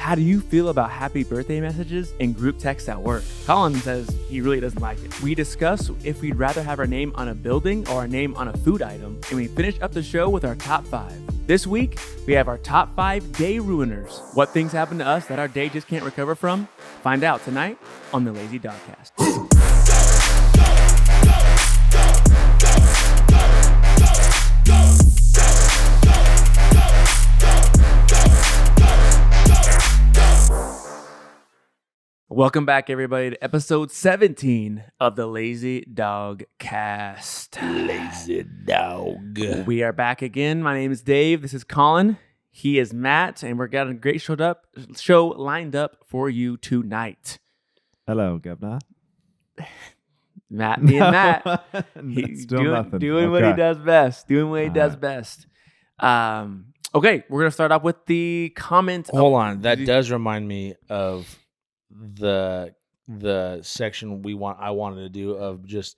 How do you feel about happy birthday messages and group texts at work? Colin says he really doesn't like it. We discuss if we'd rather have our name on a building or our name on a food item, and we finish up the show with our top 5. This week, we have our top 5 day ruiners. What things happen to us that our day just can't recover from? Find out tonight on the Lazy Dogcast. Welcome back, everybody, to episode 17 of the Lazy Dog Cast. Lazy Dog. We are back again. My name is Dave. This is Colin. He is Matt, and we've got a great show lined up for you tonight. Hello, Governor. Matt being Matt. He's doing what he does best. Okay, we're going to start off with the comment. Hold on. That does remind me of the section I wanted to do of just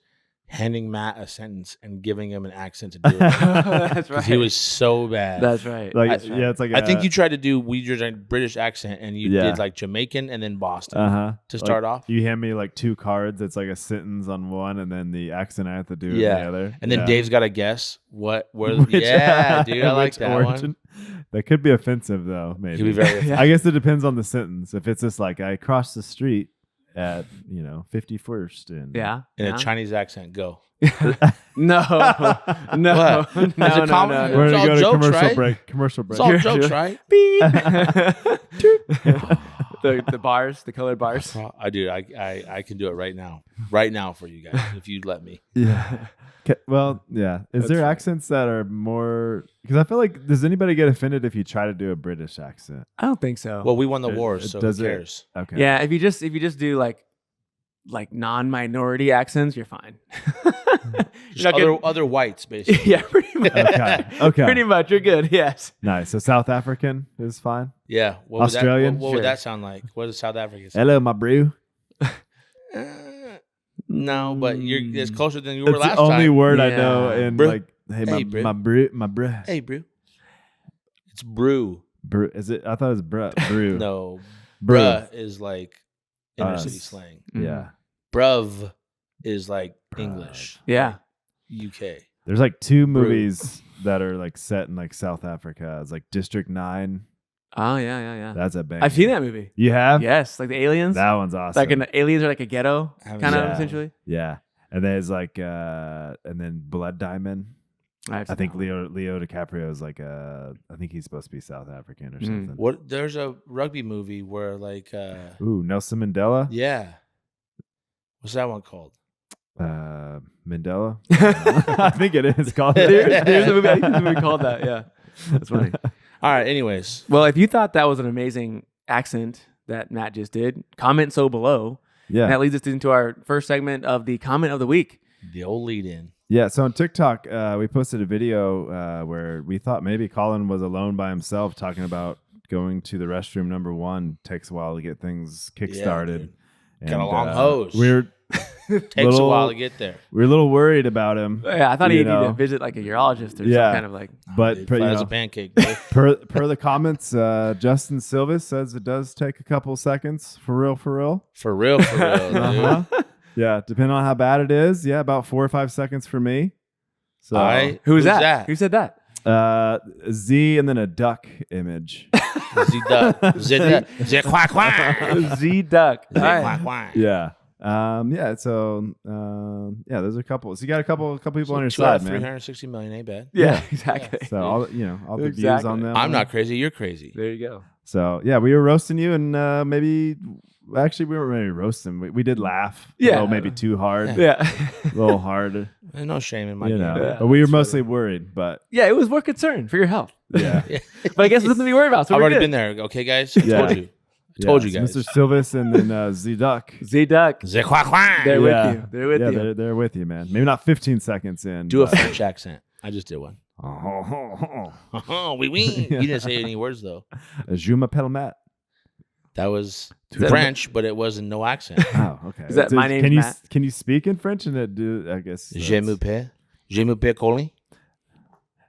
handing Matt a sentence and giving him an accent to do it. That's right. He was so bad. That's right. Yeah, it's like I think you tried to do your British accent and you did like Jamaican and then Boston to start off. You hand me like 2 cards. It's like a sentence on one and then the accent I have to do on the other. And then Dave's got to guess dude, I like that origin. One. That could be offensive though, maybe. Could be very offensive. I guess it depends on the sentence. If it's just like I crossed the street at 51st and in a Chinese accent, go. No. No. We're gonna go to jokes, commercial right? break. Commercial break. It's all jokes, right? Beep. the bars, the colored bars. I can do it right now for you guys if you'd let me. Yeah. Well, yeah. Is there accents that are more? Because I feel like does anybody get offended if you try to do a British accent? I don't think so. Well, we won the wars, so who cares? Okay. Yeah, if you just do like non-minority accents, you're fine. Just other whites, basically. Yeah, pretty much. Okay. Pretty much, you're good. Yes. Nice. So South African is fine. Yeah. Australian. What would that sound like? What does South Africa say? Hello, my brew. No, but it's closer than you were last time. It's the only word I know. And brew. Like, hey, my brew. Hey, brew. It's brew. Brew. Is it? I thought it was brew. No, brew bruh is like inner city slang. Yeah. Bruv is like English. Yeah. UK. There's like 2 movies that are like set in like South Africa. It's like District 9. Oh yeah. That's a bang. I've seen that movie. You have? Yes, like the aliens. That one's awesome. Like aliens are like a ghetto, kind of essentially. Yeah. And there's like and then Blood Diamond. I think Leo DiCaprio is like I think he's supposed to be South African or something. There's a rugby movie where like Nelson Mandela? Yeah. What's that one called? Mandela? I think it is called. There's a movie called that. Yeah. That's funny. All right, anyways. Well, if you thought that was an amazing accent that Matt just did, comment so below. Yeah. And that leads us into our first segment of the comment of the week. The old lead in. Yeah, so on TikTok, we posted a video where we thought maybe Colin was alone by himself talking about going to the restroom. Number 1 takes a while to get things kick-started. Yeah, got a long hose. Takes a while to get there. We're a little worried about him. Yeah, I thought he needed to visit like a urologist or some kind of like. But as a pancake. per the comments, Justin Silvis says it does take a couple seconds. For real. For real, dude. Yeah, depending on how bad it is. Yeah, about 4 or 5 seconds for me. So who's that? Who said that? Z and then a duck image. Z duck. Z quack quack. Z duck. Quack quack. Yeah. So there's a couple. So you got a couple people on your side, man. 360 million ain't bad. Yeah, exactly. So all the views on them. I'm not crazy. You're crazy. There you go. So yeah, we were roasting you, and we weren't maybe roasting. We did laugh. Yeah, maybe too hard. Yeah, a little hard. There's no shame in my game. Yeah, but we were mostly worried. But yeah, it was more concern for your health. Yeah, but I guess there's nothing to be worried about. So I've already good. been there. Okay, guys. I told you guys. Mr. Silvis and then Z Duck. Z Duck. Z quack quack. They're with you. They're with you. They're with you, man. Maybe not 15 seconds in. Do a French accent. I just did one. Oui. You didn't say any words though. Je m'appelle Matt. That was French, but it wasn't no accent. Oh, okay. Is that my name's Matt? Can you speak in French and do? I guess. Je m'appelle Colin.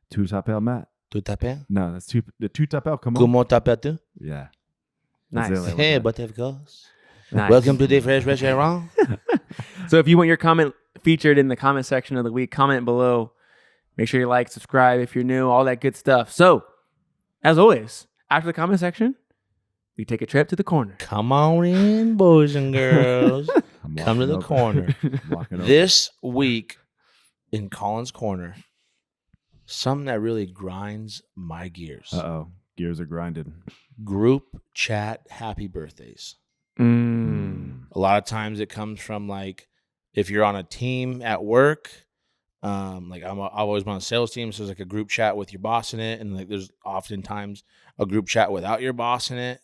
Tu t'appelles Matt. Tu t'appelles? No, that's tu t'appelles comment? Comment t'appelles-tu? Yeah. That's the Nice. only one Hey, that- but of course. Nice. Welcome to the Fresh Restaurant. So if you want your comment featured in the comment section of the week, comment below. Make sure you like, subscribe if you're new, all that good stuff. So, as always, after the comment section, we take a trip to the corner. Come on in, boys and girls. I'm Come to walking the over. corner. I'm walking over. This week in Colin's Corner, something that really grinds my gears. Uh-oh. Gears are grinded. Group chat happy birthdays. A lot of times it comes from like if you're on a team at work, like I always on a sales team, so there's like a group chat with your boss in it, and like there's oftentimes a group chat without your boss in it,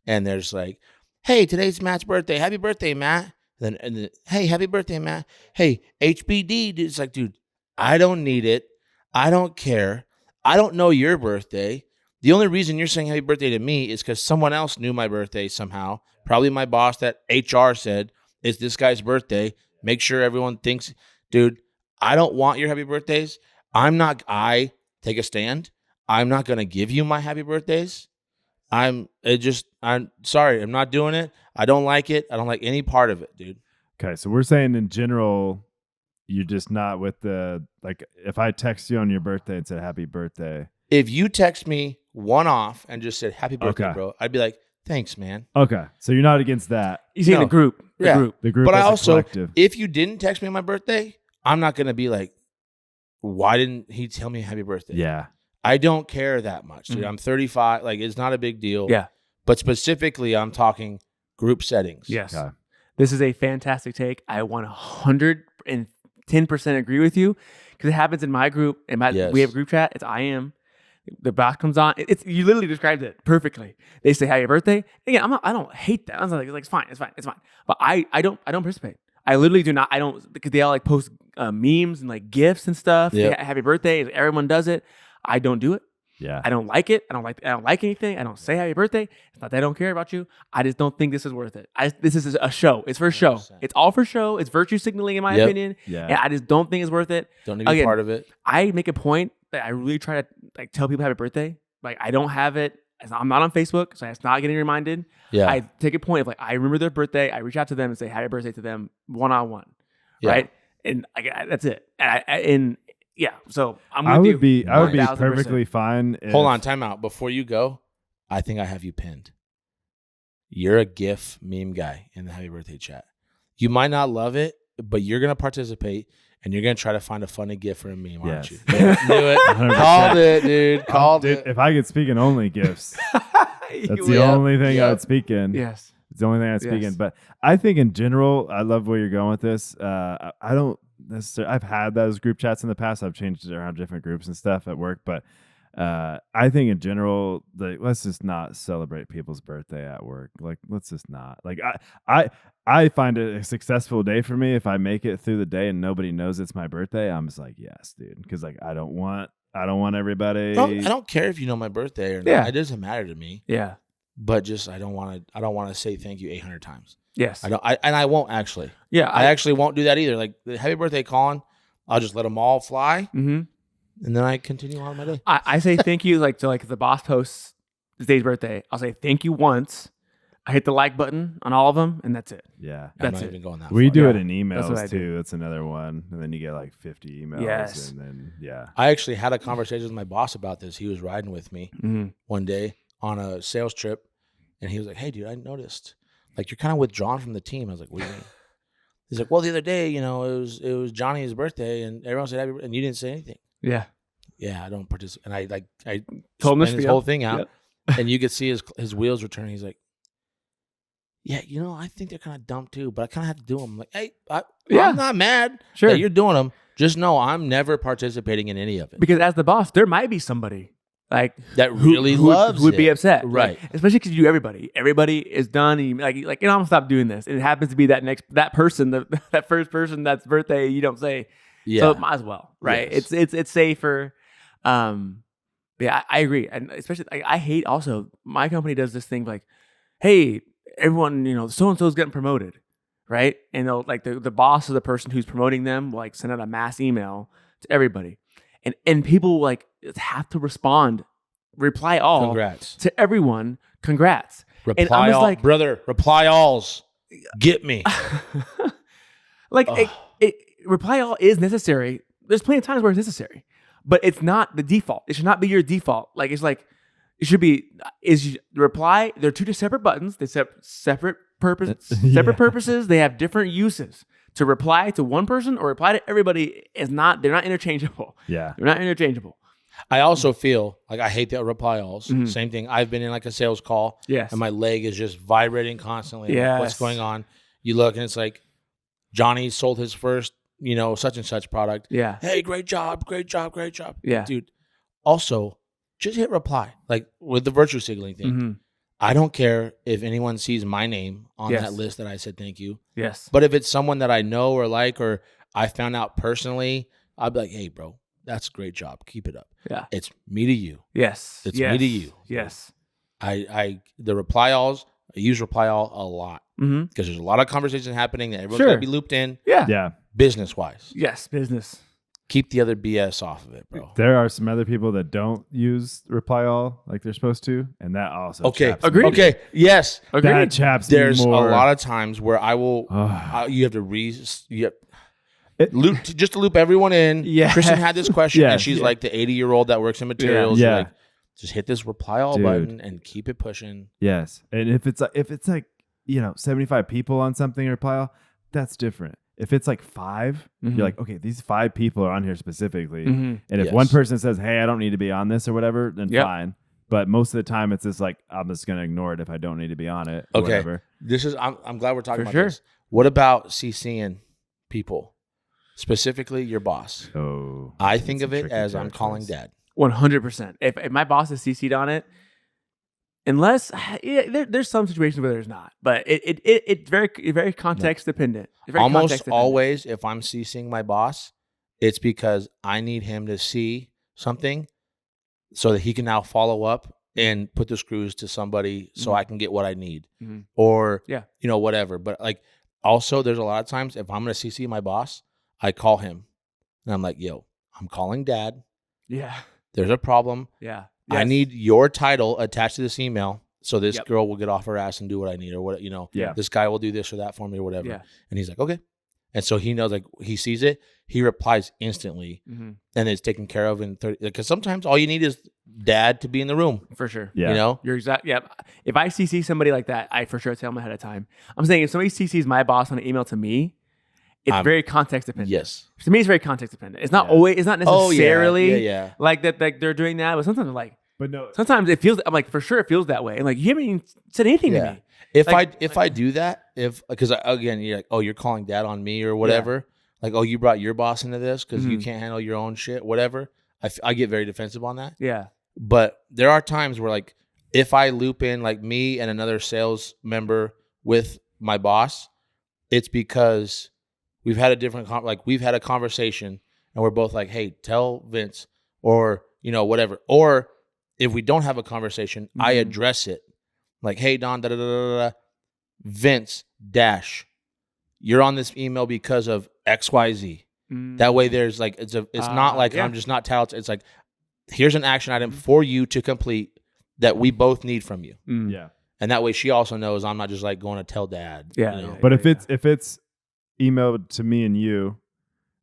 and there's like, hey, today's Matt's birthday, happy birthday, Matt. And then hey, happy birthday, Matt. Hey, HBD. It's like, dude, I don't need it. I don't care. I don't know your birthday. The only reason you're saying happy birthday to me is because someone else knew my birthday somehow. Probably my boss that HR said, it's this guy's birthday. Make sure everyone thinks, dude, I don't want your happy birthdays. I take a stand. I'm not going to give you my happy birthdays. I'm sorry. I'm not doing it. I don't like it. I don't like any part of it, dude. Okay, so we're saying in general, you're just not with the, like, if I text you on your birthday and said happy birthday. If you text me one off and just said happy birthday, Okay. bro, I'd be like, thanks, man. Okay, so you're not against that. You see No. the group. The Yeah. group. The group But I as a also, collective. if you didn't text me on my birthday, I'm not going to be like, why didn't he tell me happy birthday? Yeah. I don't care that much, dude. Mhm. I'm 35. Like, it's not a big deal. Yeah. But specifically, I'm talking group settings. Yes. Okay. This is a fantastic take. I 110% agree with you because it happens in my group. Yes. We have a group chat. It's I am. The box comes on. You literally described it perfectly. They say happy birthday. Again, I don't hate that. I was like, it's fine. It's fine. But I don't participate. I literally do not. I don't, because they all like post memes and like gifs and stuff. Yep. Happy birthday. Everyone does it. I don't do it. Yeah. I don't like it. I don't like anything. I don't say happy birthday. It's not that I don't care about you. I just don't think this is worth it. This is a show. It's for show. 100%. It's all for show. It's virtue signaling, in my Yep. opinion. Yeah. And I just don't think it's worth it. Don't need to be Again, part of it. I make a point that I really try to like tell people happy birthday. Like I don't have it. I'm not on Facebook, so it's not getting reminded. Yeah. I take a point of like I remember their birthday. I reach out to them and say happy birthday to them one-on-one, Yeah. right? And that's it. And yeah, so I'm with I would you. be 1000%. perfectly fine. If, Hold on, time out. Before you go, I think I have you pinned. You're a GIF meme guy in the happy birthday chat. You might not love it, but you're going to participate and you're going to try to find a funny GIF for a meme, aren't you? Yes. Do it. 100%. Called it, dude. Called Dude, it. if I could speak in only gifts, that's the Yep. only thing I Yep. would speak in. Yes. It's the only thing I speak Yes. in. But I think in general, I love where you're going with this. I don't necessarily. I've had those group chats in the past. I've changed it around different groups and stuff at work. But I think in general, let's just not celebrate people's birthday at work. Like, let's just not. Like, I find it a successful day for me if I make it through the day and nobody knows it's my birthday. I'm just like, yes, dude, because like I don't want everybody. I don't care if you know my birthday or not. Yeah. It doesn't matter to me. Yeah. But just I don't want to say thank you 800 times. Yes. I won't actually. Yeah. I actually won't do that either. Like the happy birthday, Colin. I'll just let them all fly, Mm-hmm. and then I continue on my day. I say thank you like to like if the boss posts his day's birthday. I'll say thank you once. I hit the like button on all of them, and that's it. Yeah. I'm That's not it. even going that We far. do Yeah, it in that's what I emails do. too. That's another one. And then you get like 50 emails. Yes. And then, yeah. I actually had a conversation with my boss about this. He was riding with me Mm-hmm. one day on a sales trip, and he was like, "Hey, dude, I noticed like you're kind of withdrawn from the team." I was like, "What do you mean?" He's like, "Well, the other day, you know, it was Johnny's birthday, and everyone said happy, and you didn't say anything." Yeah. Yeah, I don't participate. And I Told him the spent his spiel. whole thing out, Yep. and you could see his wheels were turning. He's like, "Yeah, you know, I think they're kind of dumb too, but I kind of have to do them." I'm like, "Hey, Yeah. I'm not mad Sure. that you're doing them. Just know I'm never participating in any of it." Because as the boss, there might be somebody like That really who loves would be it. upset, Right. Like, especially because you do everybody. Everybody is done. And you, like you know, I'm gonna stop doing this. And it happens to be that person, that first person that's birthday. You don't say, Yeah, so might as well, right? Yes. It's safer. Yeah, I agree, and especially I hate also my company does this thing like, hey, everyone, you know, so and so is getting promoted, right? And they'll like the boss of the person who's promoting them will like send out a mass email to everybody, and people like have to respond, reply all congrats. to everyone, congrats. Reply all, like, brother. Reply alls. Get me. like reply all is necessary. There's plenty of times where it's necessary, but it's not the default. It should not be your default. Like it's like it should be the reply. They're two separate buttons. They separate purposes. They have different uses. To reply to one person or reply to everybody they're not interchangeable. Yeah. They're not interchangeable. I also feel like I hate that reply alls. Same thing. I've been in like a sales call. Yes. And my leg is just vibrating constantly. Yes. Like, what's going on? You look and it's like Johnny sold his first, such and such product. Yeah. Hey, great job. Yeah. Dude. Also, just hit reply. Like with the virtue signaling thing. Mm-hmm. I don't care if anyone sees my name on Yes. that list that I said thank you. Yes. But if it's someone that I know or like or I found out personally, I'll be like, hey, bro, that's a great job. Keep it up. Yeah. It's me to you. Yes. It's me to you. Yes. The reply alls, I use reply all a lot because there's a lot of conversation happening that everyone's going to be looped in. Yeah. Yeah. Business wise. Yes. Business. Keep the other BS off of it, bro. There are some other people that don't use reply all like they're supposed to, and that also chaps me. Agreed. Okay. Yes. That chaps me There's more. a lot of times where I will. You have to just to loop everyone in. Yeah. Kristen had this question, Yes. and she's like the 80-year-old that works in materials. Yeah. Like, just hit this reply all Dude. button and keep it pushing. Yes, and if it's like 75 people on something reply all, that's different. If it's like 5, you're like, okay, these 5 people are on here specifically. And if one person says, hey, I don't need to be on this or whatever, then fine. But most of the time it's just like, I'm just going to ignore it if I don't need to be on it. Or Okay. whatever. I'm glad we're talking about sure. this. What about CCing people? Specifically your boss. Oh, I think of it as I'm calling dad. 100%. If my boss is CC'd on it, unless there's some situations where there's not, but it's very context dependent. It's very Almost context dependent. always, if I'm CCing my boss, it's because I need him to see something so that he can now follow up and put the screws to somebody so I can get what I need or, whatever. But like also there's a lot of times if I'm going to CC my boss, I call him and I'm like, yo, I'm calling dad. Yeah. There's a problem. Yeah. I Yes. need your title attached to this email so this girl will get off her ass and do what I need or what, this guy will do this or that for me or whatever. Yeah. And he's like, okay. And so he knows, like, he sees it, he replies instantly and it's taken care of in 30, because sometimes all you need is dad to be in the room. For sure. Yeah. You're exact. Yeah. If I CC somebody like that, I for sure tell them ahead of time. I'm saying if somebody CCs my boss on an email to me, it's very context dependent. Yes. To me, it's very context dependent. It's not always. It's not necessarily like that. Like they're doing that, but sometimes like. But no. Sometimes it feels. I'm like, for sure, it feels that way. And like, you haven't even said anything to me. If I do that, because again, you're like, oh, you're calling dad on me or whatever. Like, oh, you brought your boss into this because you can't handle your own shit, whatever. I get very defensive on that. Yeah. But there are times where, like, if I loop in like me and another sales member with my boss, it's because we've had a conversation and we're both like, hey, tell Vince or, whatever. Or if we don't have a conversation, I address it. Like, hey, Don, Vince, you're on this email because of XYZ. That way there's like, it's not like I'm just not touting. It's like, here's an action item for you to complete that we both need from you. Yeah. And that way she also knows I'm not just like going to tell dad. Yeah. But if it's emailed to me and you,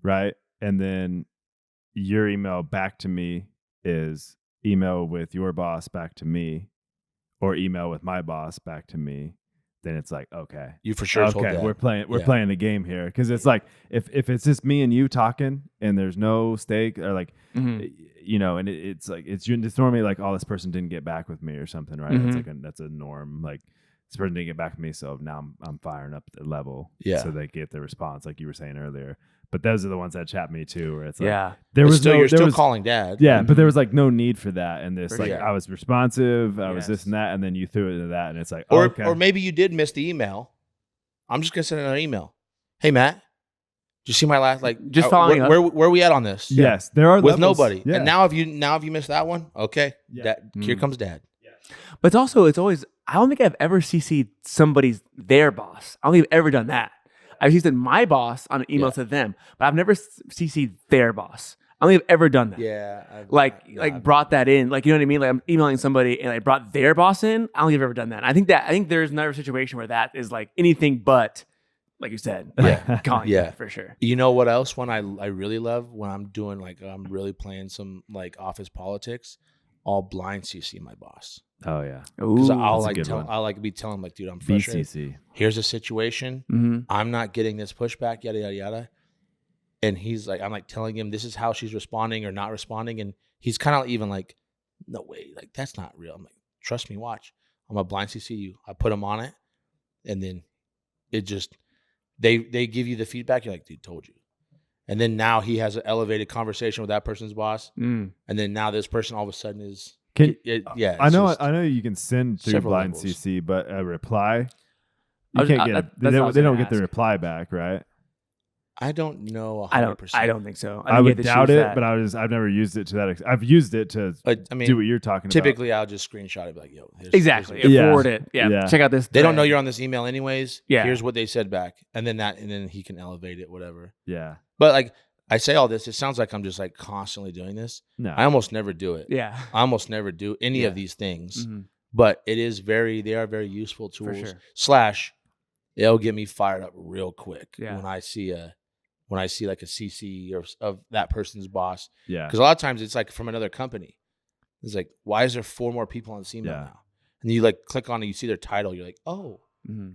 right? And then your email back to me is email with your boss back to me or email with my boss back to me, then it's like, okay. You for sure told dad. We're playing the game here. Because it's like if it's just me and you talking and there's no stake or like and it's like it's normally like, oh, this person didn't get back with me or something, right? It's like that's a norm. Like this person didn't get back with me, so now I'm firing up the level so they get the response, like you were saying earlier. But those are the ones that chat me too, where it's like you're still calling dad. Yeah, but there was like no need for that. And this For sure. I was responsive, I was this and that, and then you threw it into that, and it's like, or maybe you did miss the email. I'm just gonna send another email. Hey Matt, did you see my last just following up? Where are we at on this? Yes, there are with levels. nobody. Yeah. And now if you missed that one, okay, here comes dad. But it's always, I don't think I've ever CC'd their boss. I don't think I've ever done that. I've CC'd my boss on an email to them, but I've never CC'd their boss. I don't think I've ever done that. Yeah. Like brought that in. Like, you know what I mean? Like I'm emailing somebody and I brought their boss in. I don't think I've ever done that. I think there's another situation where that is like anything but, like you said, calling that for sure. You know what else? When I really love when I'm doing like I'm really playing some like office politics, I'll blind CC my boss. Oh yeah, because I'll be telling him like, dude, I'm frustrated. BCC. Here's a situation. Mm-hmm. I'm not getting this pushback. Yada yada yada. And he's like, I'm like telling him this is how she's responding or not responding, and he's kind of even like, no way, like that's not real. I'm like, trust me, watch. I'm gonna blind CC you. I put him on it, and then it just. They give you the feedback. You're like, dude, told you. And then now he has an elevated conversation with that person's boss. And then now this person all of a sudden is I know you can send through blind levels. CC, but a reply you can't get. They don't get the reply back, right? I don't know 100%. I don't think so. I would doubt it, but I've never used it to that extent. I've used it to do what you're talking typically about. I'll just screenshot it, like, yo, forward it. Yeah. Check out this. They don't know you're on this email anyways. Yeah. Here's what they said back. And then he can elevate it, whatever. Yeah. But like I say all this, it sounds like I'm just like constantly doing this. No. I almost never do it. Yeah. I almost never do any of these things. Mm-hmm. But they are very useful tools. For sure. / it'll get me fired up real quick when I see like a CC of that person's boss. Yeah. Because a lot of times it's like from another company. It's like, why is there 4 more people on this email now? And you like click on it, you see their title. You're like, oh,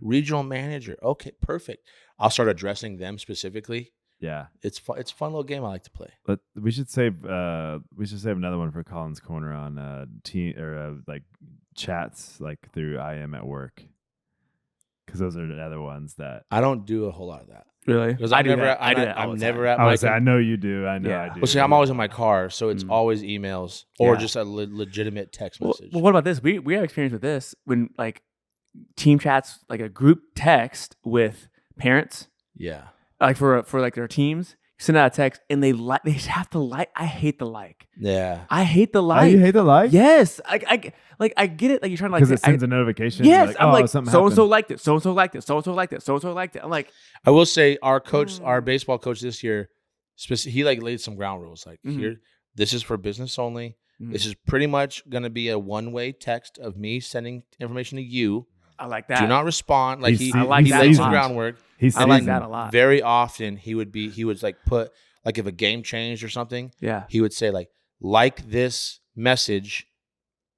regional manager. Okay, perfect. I'll start addressing them specifically. Yeah. It's fun. It's a fun little game I like to play. But we should save another one for Colin's Corner on team or like chats like through IM at work. Because those are the other ones that I don't do a whole lot of that. Really? Because I'm never at my. I know you do. I know I do. Well, see, I'm always in my car, so it's always emails or just a legitimate text message. Well, what about this? We have experience with this when like team chats, like a group text with parents. Yeah. Like for like their teams, you send out a text and they just have to like. I hate the like. Yeah. I hate the like. Oh, you hate the like? Yes. I get it. Like you're trying to like because it sends a notification. Yes. Like, I'm like so and so liked it. So and so liked it. So and so liked it. So and so liked it. I'm like. I will say our coach, our baseball coach this year, he like laid some ground rules. Like here, this is for business only. This is pretty much going to be a one-way text of me sending information to you. I like that. Do not respond. Like he laid some groundwork. I like that a lot. Very often he would like put like if a game changed or something. Yeah. He would say like this message,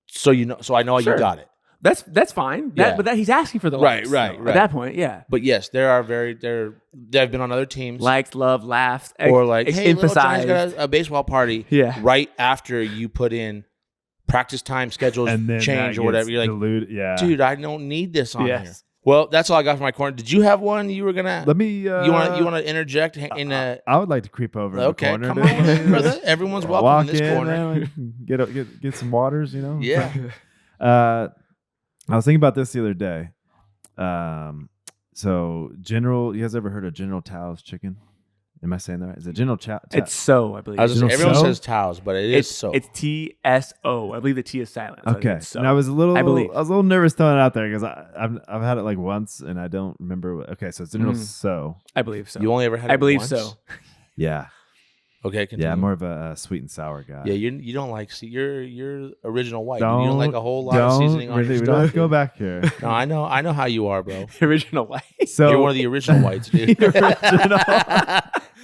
so I know you got it. That's fine. But he's asking for the likes. Right. At that point, yeah. But yes, they've been on other teams. Liked, loved, laughed, or like, hey, emphasized. Little Johnny's got a baseball party. Yeah. Right after you put in practice time schedules change or whatever. You're like, dude, I don't need this on here. Well, that's all I got for my corner. Did you have one you were gonna? Let me. You want to interject in a? I would like to creep over. Okay, in the come on, brother. Everyone's welcome in this corner. Get some waters, you know. Yeah. I was thinking about this the other day. So you guys ever heard of General Tao's chicken? Am I saying that right? Is it General Chow? It's so, I believe. Everyone says Tao's, but it's so. It's TSO. I believe the T is silent. So okay. So. And I was a little nervous throwing it out there because I've had it like once and I don't remember. Okay, so it's General So. I believe so. You only ever had it I believe once? So. Yeah. Okay, continue. Yeah, I'm more of a sweet and sour guy. Yeah, you don't like you're original white. You don't like a whole lot of seasoning on your stuff. Don't go back here. No, I know how you are, bro. Original white. So you're one of the original whites, dude.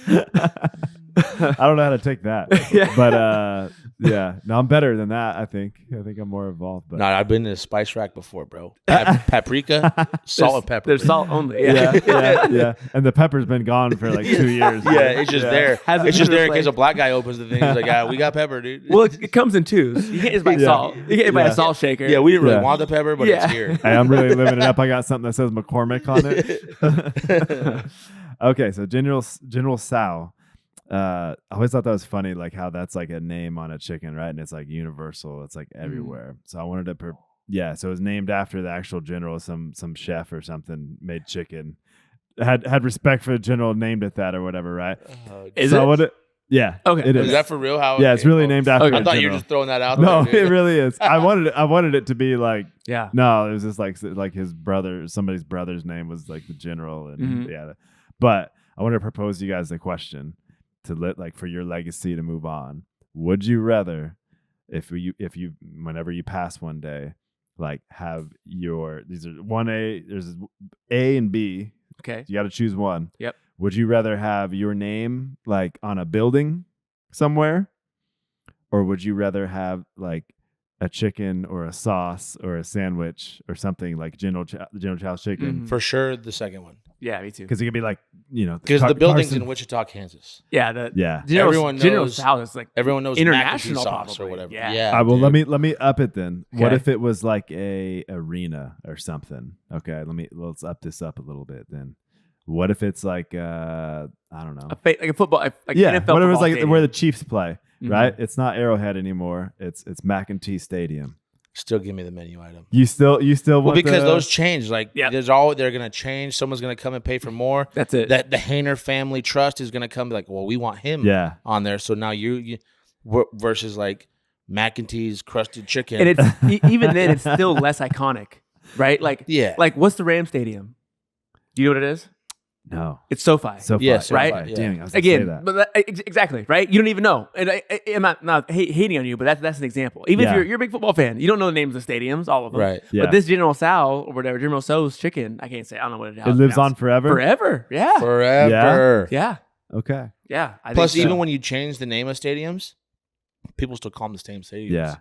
I don't know how to take that. But yeah. No, I'm better than that, I think. I'm more evolved. But no, I've been in a spice rack before, bro. Paprika, salt and pepper. There's salt only. Yeah. And the pepper's been gone for like 2 years. Yeah, it's just there. It's just there in case a black guy opens the thing. He's like, we got pepper, dude. Well, it comes in twos. You can't just buy salt. You can't buy a salt shaker. Yeah, we didn't really want the pepper, but it's here. Hey, I'm really living it up. I got something that says McCormick on it. Okay, so General Sow. I always thought that was funny, like how that's like a name on a chicken, right? And it's like universal. It's like everywhere. So I wanted to, so it was named after the actual general. Some chef or something made chicken. Had respect for the general, named it that or whatever, right? Is it? Yeah. Okay. It is. Is that for real? How? Yeah, it's really named after. I thought you were just throwing that out. No, there, it really is. I wanted it to be like. Yeah. No, it was just like his brother. Somebody's brother's name was like the general, and but I wanted to propose to you guys a question. like for your legacy to move on, would you rather, if you whenever you pass one day, like have these are 1A, there's A and B. Okay. You got to choose one. Yep. Would you rather have your name like on a building somewhere, or would you rather have like a chicken or a sauce or a sandwich or something like General Chow's chicken? Mhm. For sure, the second one. Yeah, me too. Because it could be like, Because the building's Carson. in Wichita, Kansas. Yeah, Yeah. Everyone General knows- Tso is like Everyone knows international mac and cheese sauce probably. or whatever. Yeah. Well, dude. let me up it then. What Okay. if it was like a arena or something? Okay, let's up this up a little bit then. What if it's like I don't know. like a football, like Yeah, NFL what if it's football like stadium. where the Chiefs play, Mhm. right? It's not Arrowhead anymore. It's McEntee Stadium. Still give me the menu item. You still Well, want because the, those change. Like, Yeah. they're going to change. Someone's going to come and pay for more. That's it. That the Hayner Family Trust is going to come be like, well, we want him Yeah. on there. So now you versus like McEntee's crusted chicken. And it's even then it's still less iconic, right? Like Yeah. like what's the Ram Stadium? Do you know what it is? No. It's SoFi. So Yeah, far, SoFi, right? yeah. Damn, I was gonna say Again, that. but exactly, right? You don't even know. And I'm not hating on you, but that's an example. Even Yeah. if you're a big football fan, you don't know the names of the stadiums, all of them. Right. Yeah. But this General Tso or whatever, General Tso's chicken, I can't say. I don't know what it is. It lives on forever. forever. Yeah. Forever. Yeah. Okay. Yeah. I Plus, think so. even when you change the name of stadiums, people still call them the same stadiums. Yeah.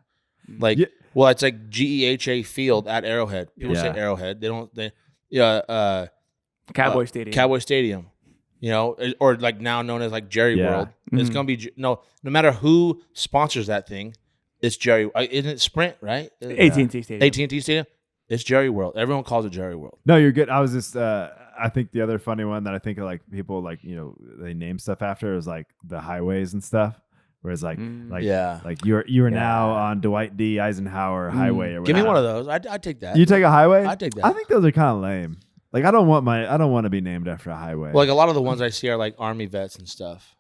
Like, Yeah. well, it's like GEHA Field at Arrowhead. People Yeah. say Arrowhead. They don't. Cowboy Stadium. Cowboy Stadium. You know, or like now known as like Jerry Yeah. World. It's Mhm. gonna be no matter who sponsors that thing, it's Jerry. Isn't it Sprint, right? AT&T Stadium. AT&T Stadium. It's Jerry World. Everyone calls it Jerry World. No, you're good. I was just I think the other funny one that I think of, like people like, they name stuff after is like the highways and stuff. Whereas like Yeah. like you are now on Dwight D. Eisenhower Highway or whatever. Give me one of those. I'd take that. You take a highway? I'd take that. I think those are kind of lame. Like I don't want to be named after a highway. Well, like a lot of the ones I see are like Army vets and stuff.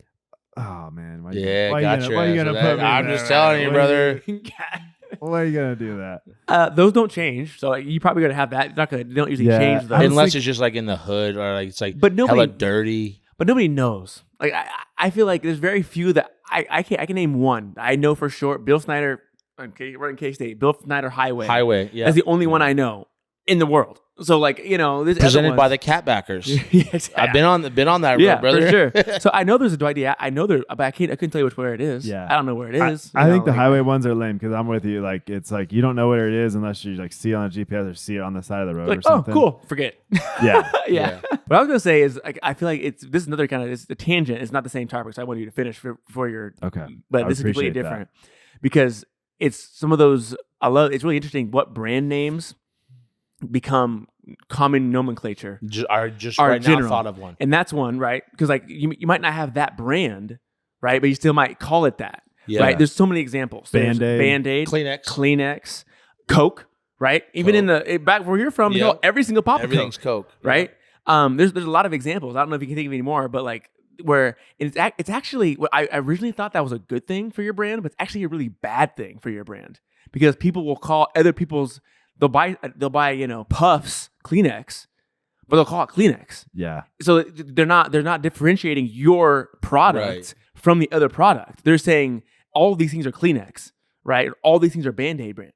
oh man, why Yeah, why gotcha. Why you gonna So put that- me I'm there, just telling you, Why brother. Why are you gonna do that? Those don't change. So like, you probably gonna have that. They don't usually Yeah, change I those. was Unless think- it's just like in the hood or like it's like But nobody- hella dirty. But nobody knows. Like I feel like there's very few that I can name one. I know for sure. Bill Snyder, running K-State. Bill Snyder Highway. Highway. Yeah. That's the only one I know in the world. So like there's Presented by the Catbackers. Yes, I've been on that yeah, road, brother. for sure. So I know there's a Dwight D. I know there, but I couldn't tell you where it is. Yeah. I don't know where it is. I you think know, the like- highway ones are lame because I'm with you. Like it's like you don't know where it is unless you like see it on a GPS or see it on the side of the road like, or oh, something. cool. Forget. Yeah. yeah. What I was gonna say is, like, I feel like this is another kind of it's the tangent. It's not the same topic, so I want you to finish for your. Okay. But I this is completely appreciate that. different because it's some of those. It's really interesting what brand names become common nomenclature, Are right general. now thought of one. and that's one, right? Because like you might not have that brand, right, but you still might call it that, Yeah. right? There's so many examples. There's Band-Aid. Band-Aid, Kleenex. Kleenex, Coke, right? Even in the back where you're from, they Yep. call every single pop of Everything's Coke. Coke. Right? There's a lot of examples. I don't know if you can think of any more, but like where it's actually I originally thought that was a good thing for your brand, but it's actually a really bad thing for your brand because people will call other people's they'll buy Puffs Kleenex, but they'll call it Kleenex. Yeah. So they're not differentiating your product Right. from the other product. They're saying all of these things are Kleenex, right? All these things are Band-Aid brand.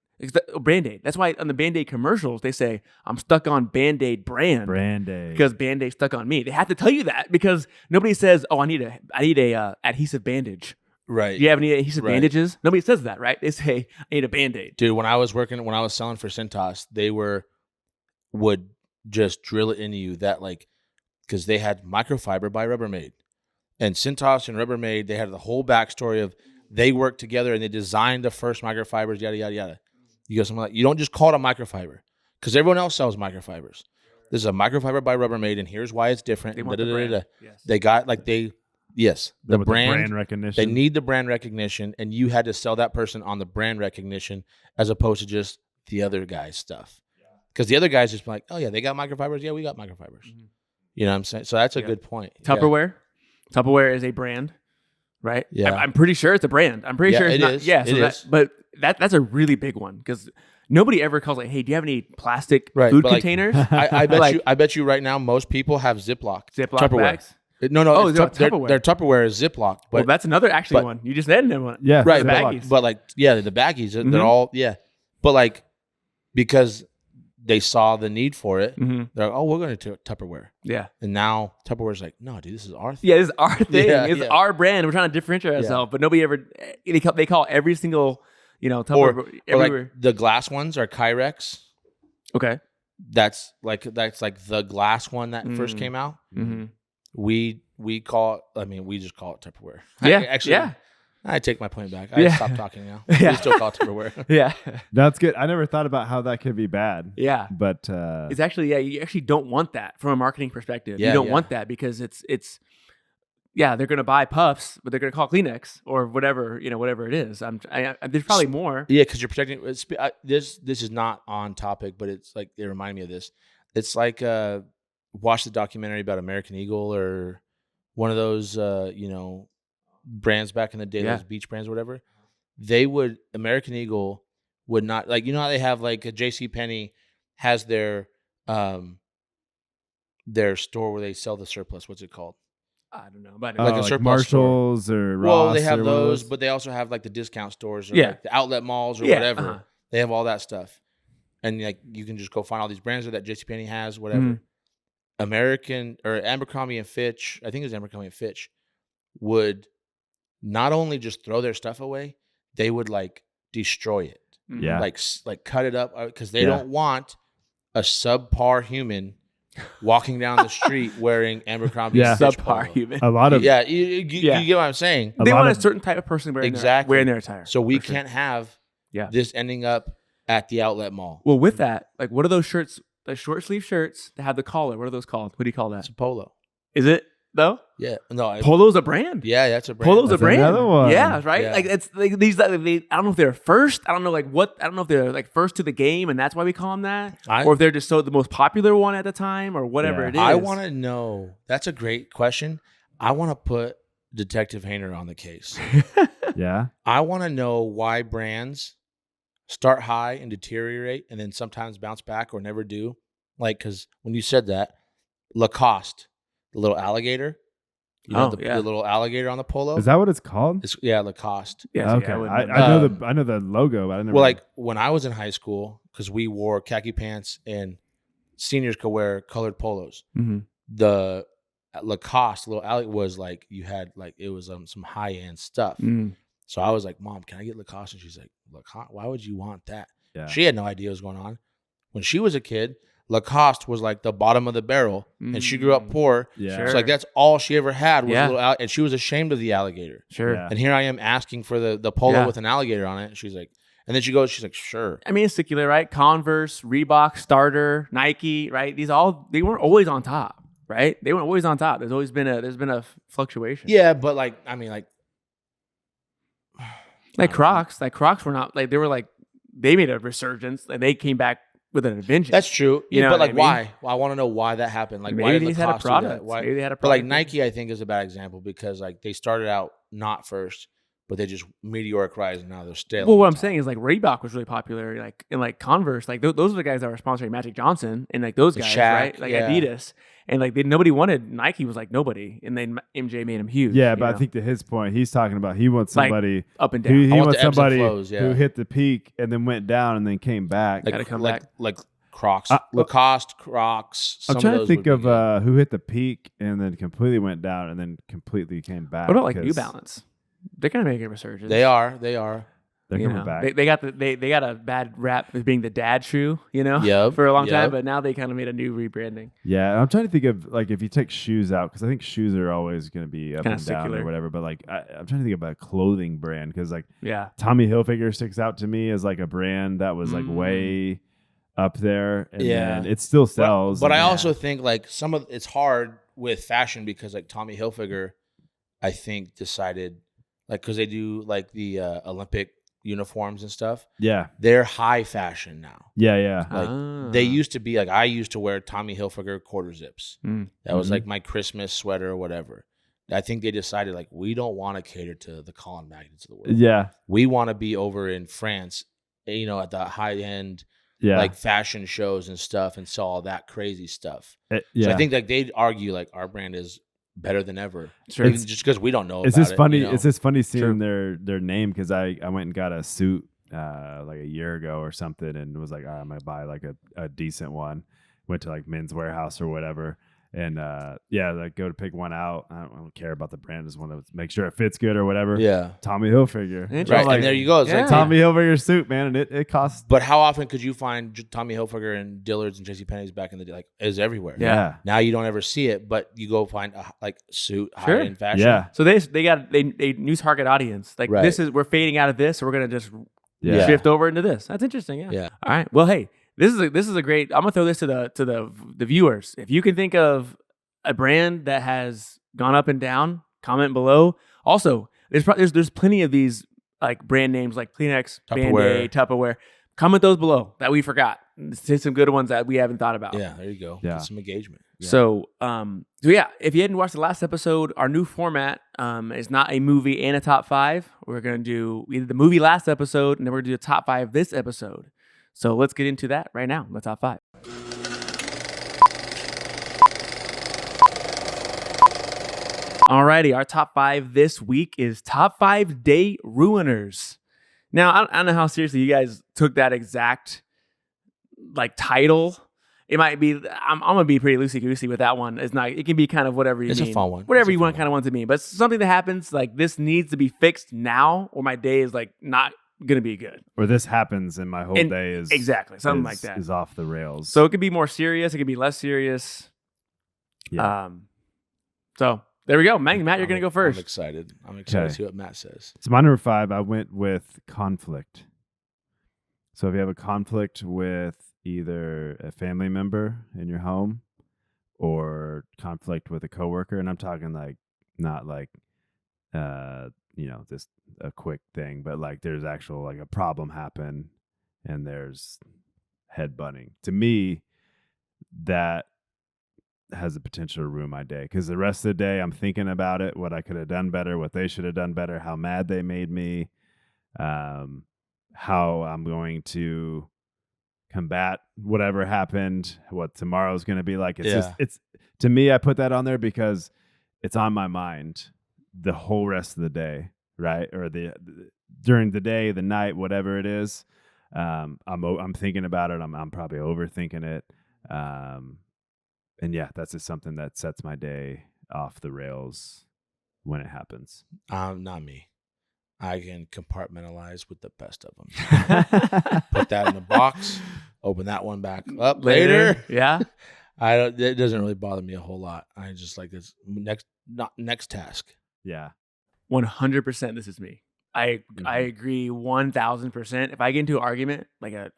Band-Aid. That's why on the Band-Aid commercials, they say, I'm stuck on Band-Aid brand. Band-Aid. Because Band-Aid stuck on me. They have to tell you that because nobody says, oh, I need a adhesive bandage. Right. Do you have any adhesive Right. bandages? Nobody says that, right? They say, I need a Band-Aid. Dude, when I was selling for Cintas, they would just drill it into you that like, because they had microfiber by Rubbermaid. And Cintas and Rubbermaid, they had the whole backstory of they worked together and they designed the first microfibers, yada, yada, yada. You go something like, you don't just call it a microfiber because everyone else sells microfibers. This is a microfiber by Rubbermaid and here's why it's different. They want the brand. Yes. They got like the With brand recognition. they need the brand recognition, and you had to sell that person on the brand recognition as opposed to just the other guy's stuff. Because the other guys just like, oh yeah, they got microfibers. Yeah, we got microfibers. Mm-hmm. You know what I'm saying? So that's a Yeah. good point. Tupperware. Tupperware is a brand, right? Yeah. I'm pretty sure it's a brand. I'm pretty Yeah, sure it's it not. is. Yeah, It is. But that's a really big one because nobody ever calls like, hey, do you have any plastic Right, food but, like, containers? I bet Like- I bet you right now most people have Ziploc Ziploc Tupperware. bags. No. Oh, It's no, their Tupperware. Tupperware is Ziploc. Well, that's another actually one. You just added them one. Yeah, Right, the but, baggies. but like, yeah, the baggies, Mhm. they're all, yeah. But like, because they saw the need for it, Mm-hmm. they're like, oh, we're going to Tupperware. Yeah. And now Tupperware's like, no, dude, this is our thing. Yeah, this is our thing. Yeah, It's yeah. our brand. We're trying to differentiate ourselves, but nobody ever. They call every single, Tupperware Or everywhere. like the glass ones are Kyrex. Okay. That's like the glass one that first came out. Mm-hmm. We call it, I mean, we just call it Tupperware. Yeah. I take my point back. I Yeah. stopped talking now. Yeah. We still call it Tupperware. Yeah. That's good. I never thought about how that could be bad. Yeah. But It's actually, you actually don't want that from a marketing perspective. Yeah, you don't yeah. want that because it's they're going to buy puffs, but they're going to call Kleenex or whatever, whatever it is. There's probably more. Yeah, because you're protecting. This is not on topic, but it's like it reminded me of this. It's like watch the documentary about American Eagle or one of those brands back in the day, those beach brands or whatever. American Eagle would not, like, how they have like a JCPenney has their store where they sell the surplus. What's it called? I don't know, but like a like surplus Marshalls or Ross. Well, they have or one of those, but they also have like the discount stores or Yeah. like the outlet malls or Yeah, whatever. uh-huh. They have all that stuff. And like you can just go find all these brands that JCPenney has, whatever. Mhm. American or Abercrombie and Fitch, I think it was Abercrombie and Fitch, would not only just throw their stuff away, they would like destroy it. Mhm. Yeah. Like cut it up because they Yeah. don't want a subpar human walking down the street wearing Abercrombie Yeah. and Fitch Subpar polo. human. a lot of Yeah, you get what I'm saying. A They lot want of- a certain type of person wearing Exactly. wearing their attire. So we for sure. can't have Yeah. this ending up at the outlet mall. Well, with that, like, what are those shirts? The short sleeve shirts that have the collar. What are those called? What do you call that? It's a polo. Is it though? Yeah. No. Polo's a brand. Yeah, that's a brand. Polo's a That's brand. another one. Yeah, right. Yeah. Like it's like these. I don't know if they're first. I don't know I don't know if they're like first to the game, and that's why we call them that, or if they're just the most popular one at the time, or whatever Yeah. it is. I want to know. That's a great question. I want to put Detective Hayner on the case. yeah. I want to know why brands start high and deteriorate and then sometimes bounce back or never do. Like, because when you said that, Lacoste, the little alligator, the little alligator on the polo. Is that what it's called? Yeah, Lacoste. Yeah, Okay. wouldn't I know. know the logo, but I never. Well, like when I was in high school, because we wore khaki pants and seniors could wear colored polos. Mhm. The Lacoste little alligator was like you had like it was some high end stuff. Mm. So I was like, "Mom, can I get Lacoste?" And she's like, "Lacoste? Why would you want that?" Yeah. She had no idea what was going on. When she was a kid, Lacoste was like the bottom of the barrel, and she grew up poor. Yeah. Sure. So like that's all she ever had was Yeah. a little and she was ashamed of the alligator. Sure. Yeah. And here I am asking for the polo Yeah. with an alligator on it. And she's like, and then she's like, "Sure." I mean, it's secular, right? Converse, Reebok, Starter, Nike, right? They weren't always on top, right? They weren't always on top. There's been a fluctuation. Yeah, but like I mean, Like Crocs were not like they made a resurgence and they came back with an vengeance. that's true. You know but what I like mean? why? Well, I want to know why that happened. Like why Maybe did they had a Lacoste do that? product. Why? Maybe they had a But like product. Nike, I think is a bad example because like they started out not first, but they just meteoric rise and now they're still. Well, what on I'm top. saying is like Reebok was really popular, like and like Converse, like those are the guys that were sponsoring Magic Johnson and like those The guys, Shaq, right? Like yeah. Adidas, and like nobody wanted Nike was like nobody, and then MJ made him huge. Yeah, you but I know? think to his point, he's talking about he wants Like, somebody up and who down. he I want wants the ebbs and somebody flows, yeah. who hit the peak and then went down and then came back. Gotta come back. like Crocs, well, Lacoste, Crocs. I'm some trying of to those think would be of good. who hit the peak and then completely went down and then completely came back. What about like New 'cause Balance? They're gonna make a resurgence. They are. They're You coming know, back. They got they got a bad rap as being the dad shoe, Yep, for a long time, yep. but now they kind of made a new rebranding. Yeah, I'm trying to think of like if you take shoes out because I think shoes are always going to be up Kinda and down secular. or whatever. But like I'm trying to think about a clothing brand because like Yeah. Tommy Hilfiger sticks out to me as like a brand that was like way up there. And Yeah. then it still sells. But I and- also think like it's hard with fashion because like Tommy Hilfiger, I think decided like because they do like the Olympic uniforms and stuff. yeah, They're high fashion now. yeah. Like they used to be like I used to wear Tommy Hilfiger quarter zips. Mm. That was Mhm. like my Christmas sweater or whatever. I think they decided like we don't want to cater to the Colin Magnets of the world. Yeah, We want to be over in France, at the high end yeah. like fashion shows and stuff and sell all that crazy stuff. Yeah. So I think like they'd argue like our brand is better than ever. Sure. Even just because we don't know It's about just funny. it. You know? It's just funny seeing True. their name because I went and got a suit like a year ago or something and was like, all right, I'm gonna buy like a decent one. Went to like Men's Warehouse or whatever. And like go to pick one out. I don't care about the brand. Just want to make sure it fits good or whatever. Yeah. Tommy Hilfiger. Interesting. Right. Like, And there you go. It's Yeah. like Tommy Hilfiger suit, man, and it costs. But how often could you find Tommy Hilfiger and Dillard's and JCPenney's back in the day? Like, is everywhere. Yeah. Now you don't ever see it, but you go find a like suit, Sure. high end fashion. Yeah. So they got new target audience. Like Right. we're fading out of this, so we're gonna just Yeah. shift over into this. That's interesting. Yeah. Yeah. All right. Well, hey, this is a great. I'm gonna throw this to the viewers. If you can think of a brand that has gone up and down, comment below. Also, there's plenty of these like brand names like Kleenex, Band-Aid, Tupperware. Comment those below that we forgot. Say some good ones that we haven't thought about. Yeah, there you go. Yeah. Get some engagement. Yeah. So yeah, if you hadn't watched the last episode, our new format is not a movie and a top 5. We're gonna do we did the movie last episode, and then we're gonna do a top 5 this episode. So let's get into that right now. The top 5. Alrighty, our top 5 this week is top 5 day ruiners. Now, I don't know how seriously you guys took that exact like title. It might be. I'm gonna be pretty loosey goosey with that one. It's not. It can be kind of whatever you It's mean. a fun one. Whatever It's a you fun kind of want to mean. But it's something that happens like this needs to be fixed now, or my day is like not gonna be good. Or this happens and my whole And day is exactly something like that. is off the rails. So it could be more serious. It could be less serious. yeah. So there we go. Matt, you're gonna go I'm first. excited. I'm excited Okay. to see what Matt says. So my number 5, I went with conflict. So if you have a conflict with either a family member in your home or conflict with a coworker, and I'm talking like not like just a quick thing, but like there's actual like a problem happen and there's headbutting. To me, that has the potential to ruin my day because the rest of the day I'm thinking about it, what I could have done better, what they should have done better, how mad they made me, how I'm going to combat whatever happened, what tomorrow's going to be like. It's to me, I put that on there because it's on my mind the whole rest of the day, right? Or during the day, the night, whatever it is. I'm thinking about it. I'm probably overthinking it. And yeah, that's just something that sets my day off the rails when it happens. Not me. I can compartmentalize with the best of them. Put that in a box. Open that one back up later. Yeah. It doesn't really bother me a whole lot. I just like this next task. Yeah. 100% this is me. I agree 1000%. If I get into an argument, like a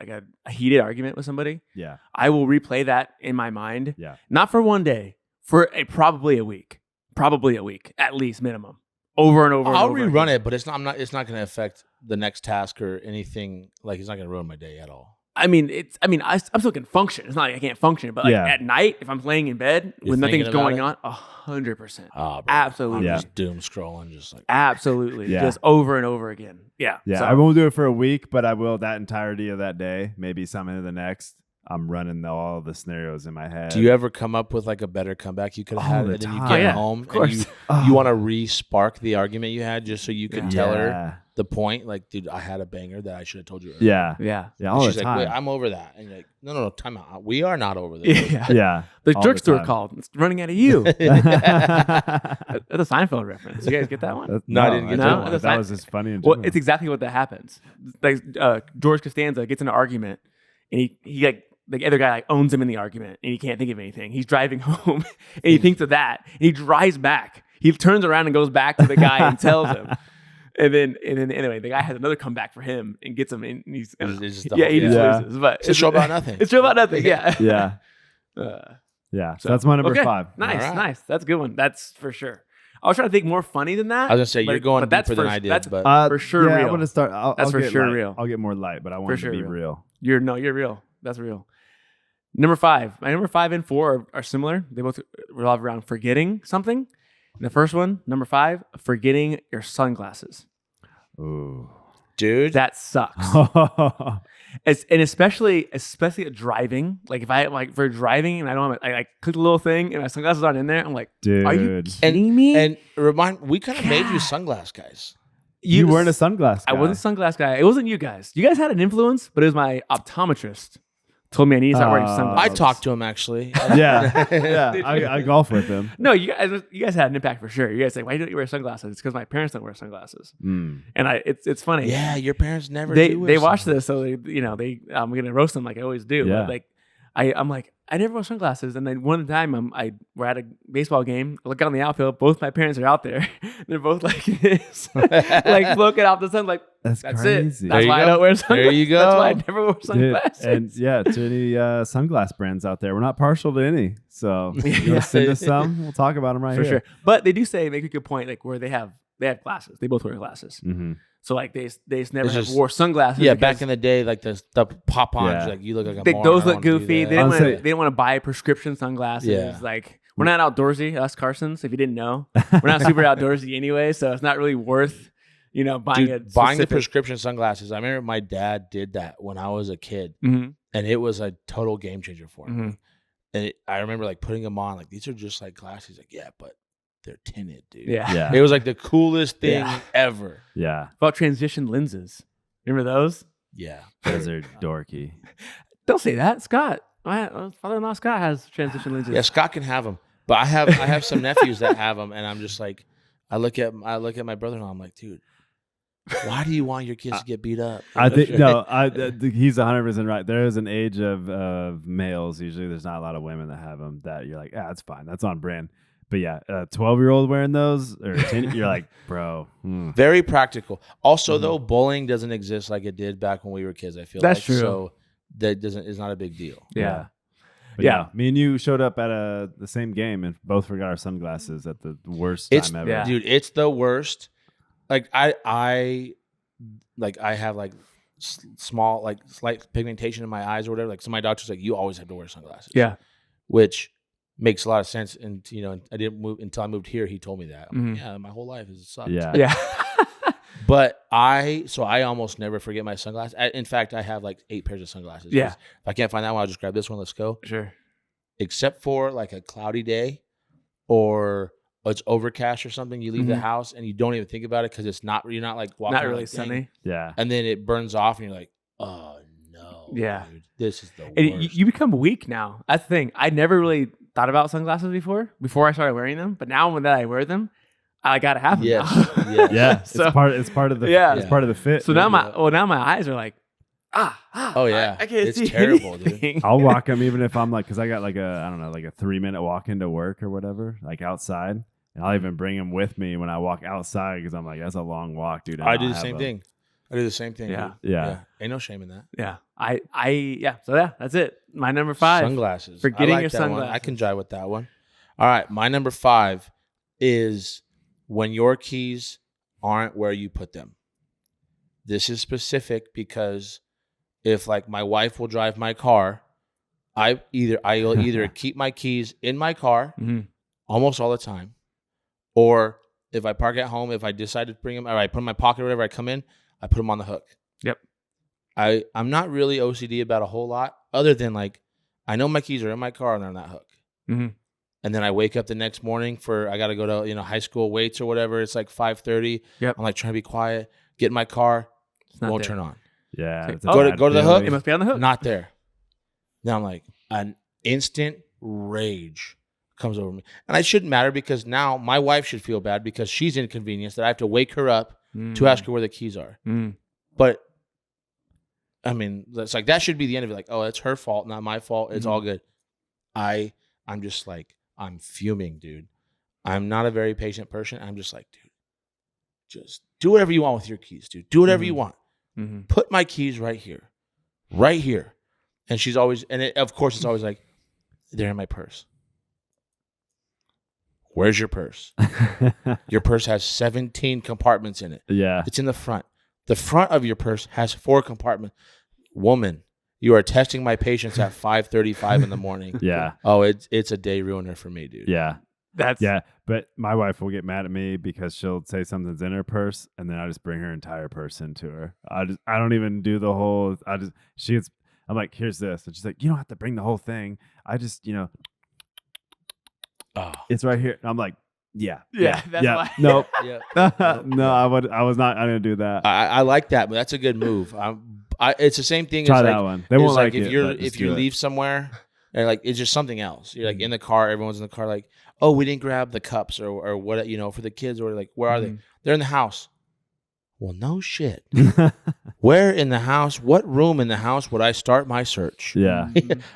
heated argument with somebody, Yeah. I will replay that in my mind. Yeah. Not for one day, for probably a week, at least minimum, over and over. I'll and over rerun again. it, but it's not going to affect the next task or anything. Like it's not going to ruin my day at all. I still can function. It's not like I can't function, but like Yeah. at night, if I'm laying in bed You're with nothing's thinking about going it? on, 100%. Bro, Absolutely. I'm Yeah. just doom scrolling, just like Absolutely. Yeah. Just over and over again. Yeah. Yeah. So- I won't do it for a week, but I will that entirety of that day, maybe some into the next. I'm running all the scenarios in my head. Do you ever come up with like a better comeback you could have All had, the and then you time. get Oh, yeah, home of course. and you want to re-spark the argument you had just so you can tell her Yeah. the point? Like, dude, I had a banger that I should have told you earlier. Yeah. Yeah. Yeah. And All she's the like, time. wait, I'm over that. And you're like, no, time out. We are not over this. Yeah. Yeah. The all the drugstore time. called. It's running out of you. That's a Seinfeld reference. You guys get that one? No, I didn't get that that one. one. That's That not- was just funny. In Well, general. it's exactly what that happens. Like George Costanza gets in an argument, and he like the other guy like owns him in the argument, and he can't think of anything. He's driving home, and he thinks of that, and he drives back. He turns around and goes back to the guy and tells him. And then anyway, the guy has another comeback for him and gets him, and he's It's just the yeah, whole- he just Yeah. loses. But It's a show about nothing. It's a show about nothing. Yeah. yeah. Yeah. So that's my number okay. 5. Nice, All right. nice. That's a good one. That's for sure. I was trying to think more funny than that. I was going to say, you're going that's deeper than for- I did. That's But for sure Yeah, real. I'm gonna start. That's I'll for get sure light. real. I'll get more light, but I want it sure to be real. real. You're real. That's real. Number 5. My number 5 and 4 are similar. They both revolve around forgetting something. And the first one, number 5, forgetting your sunglasses. Ooh. dude, That sucks. And especially at driving. Like if I like for driving and I don't have I like click the little thing and my sunglasses aren't in there, I'm like, Dude. are you kidding me? And we kind of made you sunglass guys. You weren't a sunglass guy. I wasn't a sunglass guy. It wasn't you guys. You guys had an influence, but it was my optometrist told me I need to start wearing sunglasses. I talked to him actually. Yeah. I golf with him. No, you guys had an impact for sure. You guys say, why don't you wear sunglasses? It's because my parents don't wear sunglasses. And it's funny. Yeah, your parents never. They watch this, so I'm gonna roast them like I always do. Yeah. But like I'm like, I never wear sunglasses. And then one time we're at a baseball game. I look out in the outfield. Both my parents are out there. They're both like this, like looking out the sun. Like that's crazy. it. That's why I don't wear sunglasses. There you go. That's why I never wear sunglasses. Dude, and yeah, to any sunglass brands out there, we're not partial to any. So you wanna send us some. We'll talk about them right for here. sure. But they do make a good point, like where they have glasses. They both wear glasses. Mm-hmm. So like they just never wore sunglasses. Yeah, back in the day, like the pop-ons, like you look like a moron. Those look goofy. They didn't want to buy prescription sunglasses. Yeah. Like we're not outdoorsy, us Carsons. If you didn't know, we're not super outdoorsy anyway. So it's not really worth buying the prescription sunglasses. I remember my dad did that when I was a kid, and it was a total game changer for him. And I remember like putting them on, like these are just like glasses. Like but they're tinted, dude. Yeah. It was like the coolest thing ever. Yeah. About transition lenses. Remember those? Yeah. Those are dorky. Don't say that. Scott. My father-in-law Scott has transition lenses. Yeah, Scott can have them. But I have some nephews that have them, and I'm just like, I look at my brother-in-law, I'm like, dude, why do you want your kids to get beat up? I think he's 100% right. There is an age of males. Usually there's not a lot of women that have them that you're like, that's fine. That's on brand. But yeah, a 12-year-old wearing those, or 10, you're like, bro. Very practical. Also, though, bullying doesn't exist like it did back when we were kids. I feel that's like. true. So that is not a big deal. Yeah. But yeah, me and you showed up at the same game and both forgot our sunglasses at the worst time ever. Yeah. Dude, it's the worst. Like I have like small, like slight pigmentation in my eyes or whatever. Like, so my doctor's like, you always have to wear sunglasses. Yeah. Which makes a lot of sense. And I didn't move until I moved here. He told me that. I'm like, yeah, my whole life has sucked. Yeah. Yeah. But I almost never forget my sunglasses. In fact, I have like 8 pairs of sunglasses. Yeah. If I can't find that one, I'll just grab this one. Let's go. Sure. Except for like a cloudy day or it's overcast or something. You leave the house and you don't even think about it because you're not like walking. Not really like, sunny. Yeah. And then it burns off and you're like, oh no. Yeah. Dude, this is the worst. And you become weak now. That's the thing. I never really thought about sunglasses before I started wearing them. But now that I wear them, I gotta have them. Yes. Now. Yes. Yeah. So- it's part of the Yeah. part of the fit. So now my eyes are like, oh yeah. I can't It's see terrible, anything. dude. I'll walk them even if I'm like, because I got like a 3-minute walk into work or whatever, like outside. And I'll even bring them with me when I walk outside because I'm like, that's a long walk, dude. I do the same thing. Yeah. Dude. Yeah. Ain't no shame in that. Yeah. So yeah, that's it. My number 5. Sunglasses. Forgetting I like your that sunglasses. one. I can jive with that one. All right. My number 5 is when your keys aren't where you put them. This is specific because if like my wife will drive my car, I'll either keep my keys in my car almost all the time, or if I park at home, if I decide to bring them, or I put them in my pocket or whatever, I come in, I put them on the hook. Yep. I'm not really OCD about a whole lot other than like, I know my keys are in my car and they're on that hook. And then I wake up the next morning I got to go to, high school weights or whatever. It's like 5:30. Yep. I'm like trying to be quiet, get in my car, won't turn on. Yeah. It's a Go bad to the feeling. hook. It must be on the hook. Not there. Now I'm like, an instant rage comes over me. And it shouldn't matter because now my wife should feel bad because she's inconvenienced that I have to wake her up to ask her where the keys are. But I mean, it's like that should be the end of it. Like, oh, it's her fault, not my fault. It's all good. I'm just like, I'm fuming, dude. I'm not a very patient person. I'm just like, dude, just do whatever you want with your keys, dude. Do whatever you want. Put my keys right here. And she's always, of course, it's always like, they're in my purse. Where's your purse? Your purse has 17 compartments in it. Yeah. It's in the front. The front of your purse has 4 compartments. Woman, you are testing my patience at 5:35 in the morning. Yeah. Oh, it's a day ruiner for me, dude. Yeah. That's Yeah, but my wife will get mad at me because she'll say something's in her purse, and then I just bring her entire purse into her. I don't even do the whole. I'm like, here's this, and she's like, you don't have to bring the whole thing. I just, Oh, it's right here. And I'm like, yeah, that's why. Nope. yeah. No, I was not. I didn't do that. I like that, but that's a good move. It's the same thing. Try as that like, one. They won't like if it, you're but just if you do it. leave somewhere and like it's just something else. You're like in the car. Everyone's in the car. Like, oh, we didn't grab the cups or what for the kids, or like where are they? They're in the house. Well, no shit. Where in the house? What room in the house would I start my search? Yeah.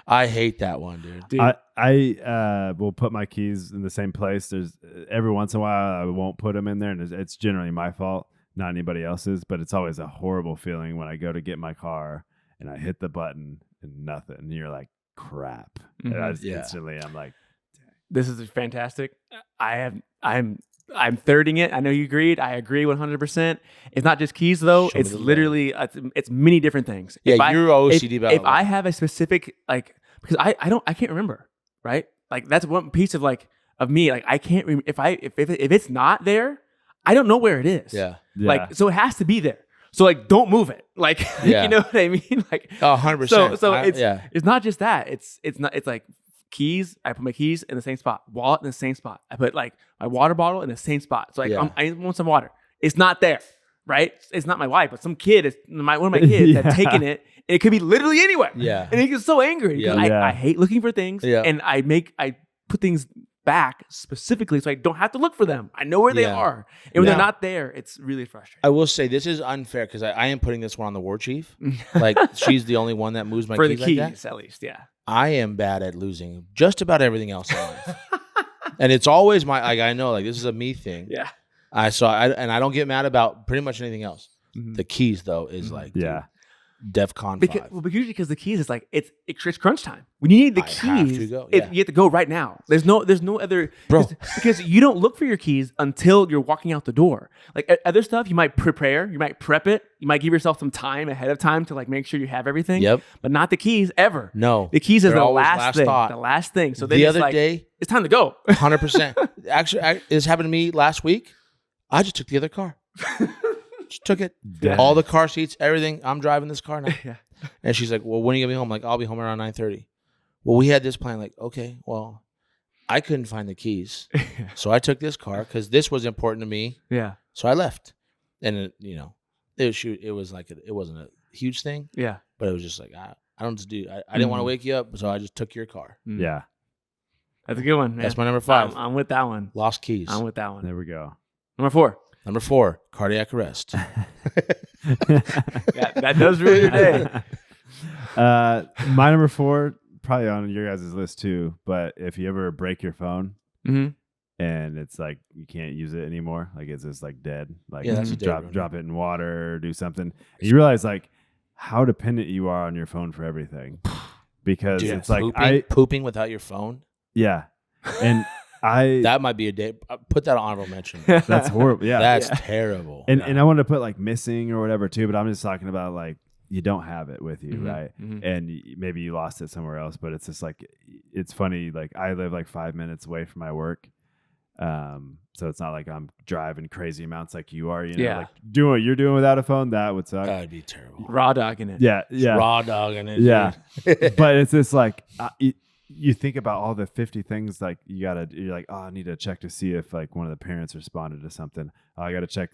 I hate that one, dude. I will put my keys in the same place. There's every once in a while I won't put them in there, and it's generally my fault, not anybody else's. But it's always a horrible feeling when I go to get my car and I hit the button and nothing. And you're like, crap. And I just instantly, I'm like, this is fantastic. I'm thirding it. I know you agreed. I agree 100%. It's not just keys though. Show me It's the literally it's many different things. Yeah, you're OCD about it. If I have a specific because I can't remember, right? Like that's one piece of me. Like I can't remember if it's not there, I don't know where it is. Yeah. Like so it has to be there. So don't move it. Like you know what I mean? Like 100%. So it's not just that. It's like keys. I put my keys in the same spot. Wallet in the same spot. I put my water bottle in the same spot. So I want some water. It's not there, right? It's not my wife, but some kid is one of my kids that's taking it. And it could be literally anywhere. Yeah. And he gets so angry because I hate looking for things. Yeah. And I put things back specifically so I don't have to look for them. I know where they are. And when they're not there, it's really frustrating. I will say this is unfair because I am putting this one on the war chief. Like she's the only one that moves my for keys the keys, like that. at least, yeah. I am bad at losing just about everything else in life. And it's always I know this is a me thing. Yeah. I don't get mad about pretty much anything else. Mm-hmm. The keys though is dude, DEFCON 5. Usually because the keys is it's crunch time. When you need the keys, you have to go right now. There's no other because you don't look for your keys until you're walking out the door. Like other stuff, you might prepare, you might prep it, you might give yourself some time ahead of time to make sure you have everything. Yep. But not the keys ever. No. The keys is the last thing. Thought. The last thing. So then the other day, it's time to go. 100%. Actually, this happened to me last week. I just took the other car. Just took it. Yeah. All the car seats, everything. I'm driving this car now. Yeah. And she's like, well, when are you going to be home? I'm like, I'll be home around 9:30. Well, we had this plan. Okay, well, I couldn't find the keys. So I took this car because this was important to me. Yeah. So I left. And, it wasn't a huge thing. Yeah. But it was just I didn't want to wake you up, so I just took your car. Yeah. That's a good one, man. That's my number 5. I'm with that one. Lost keys. I'm with that one. There we go. Number 4. Number 4, cardiac arrest. That does ruin your day. My number 4, probably on your guys' list too, but if you ever break your phone and it's you can't use it anymore, it's just dead, that's drop it in water or do something, and you realize how dependent you are on your phone for everything, because it's pooping without your phone. Yeah. And that might be a day. Put that on honorable mention. That's horrible. Yeah, that's terrible. And I wanted to put missing or whatever too, but I'm just talking about you don't have it with you, right? Mm-hmm. And maybe you lost it somewhere else. But it's just it's funny. I live 5 minutes away from my work, so it's not like I'm driving crazy amounts like you are. Doing what you're doing without a phone, that would suck. That'd be terrible. Raw dogging it. Yeah, raw dogging it. Yeah, but it's just you think about all the 50 things you're like, oh, I need to check to see if one of the parents responded to something. Oh, I got to check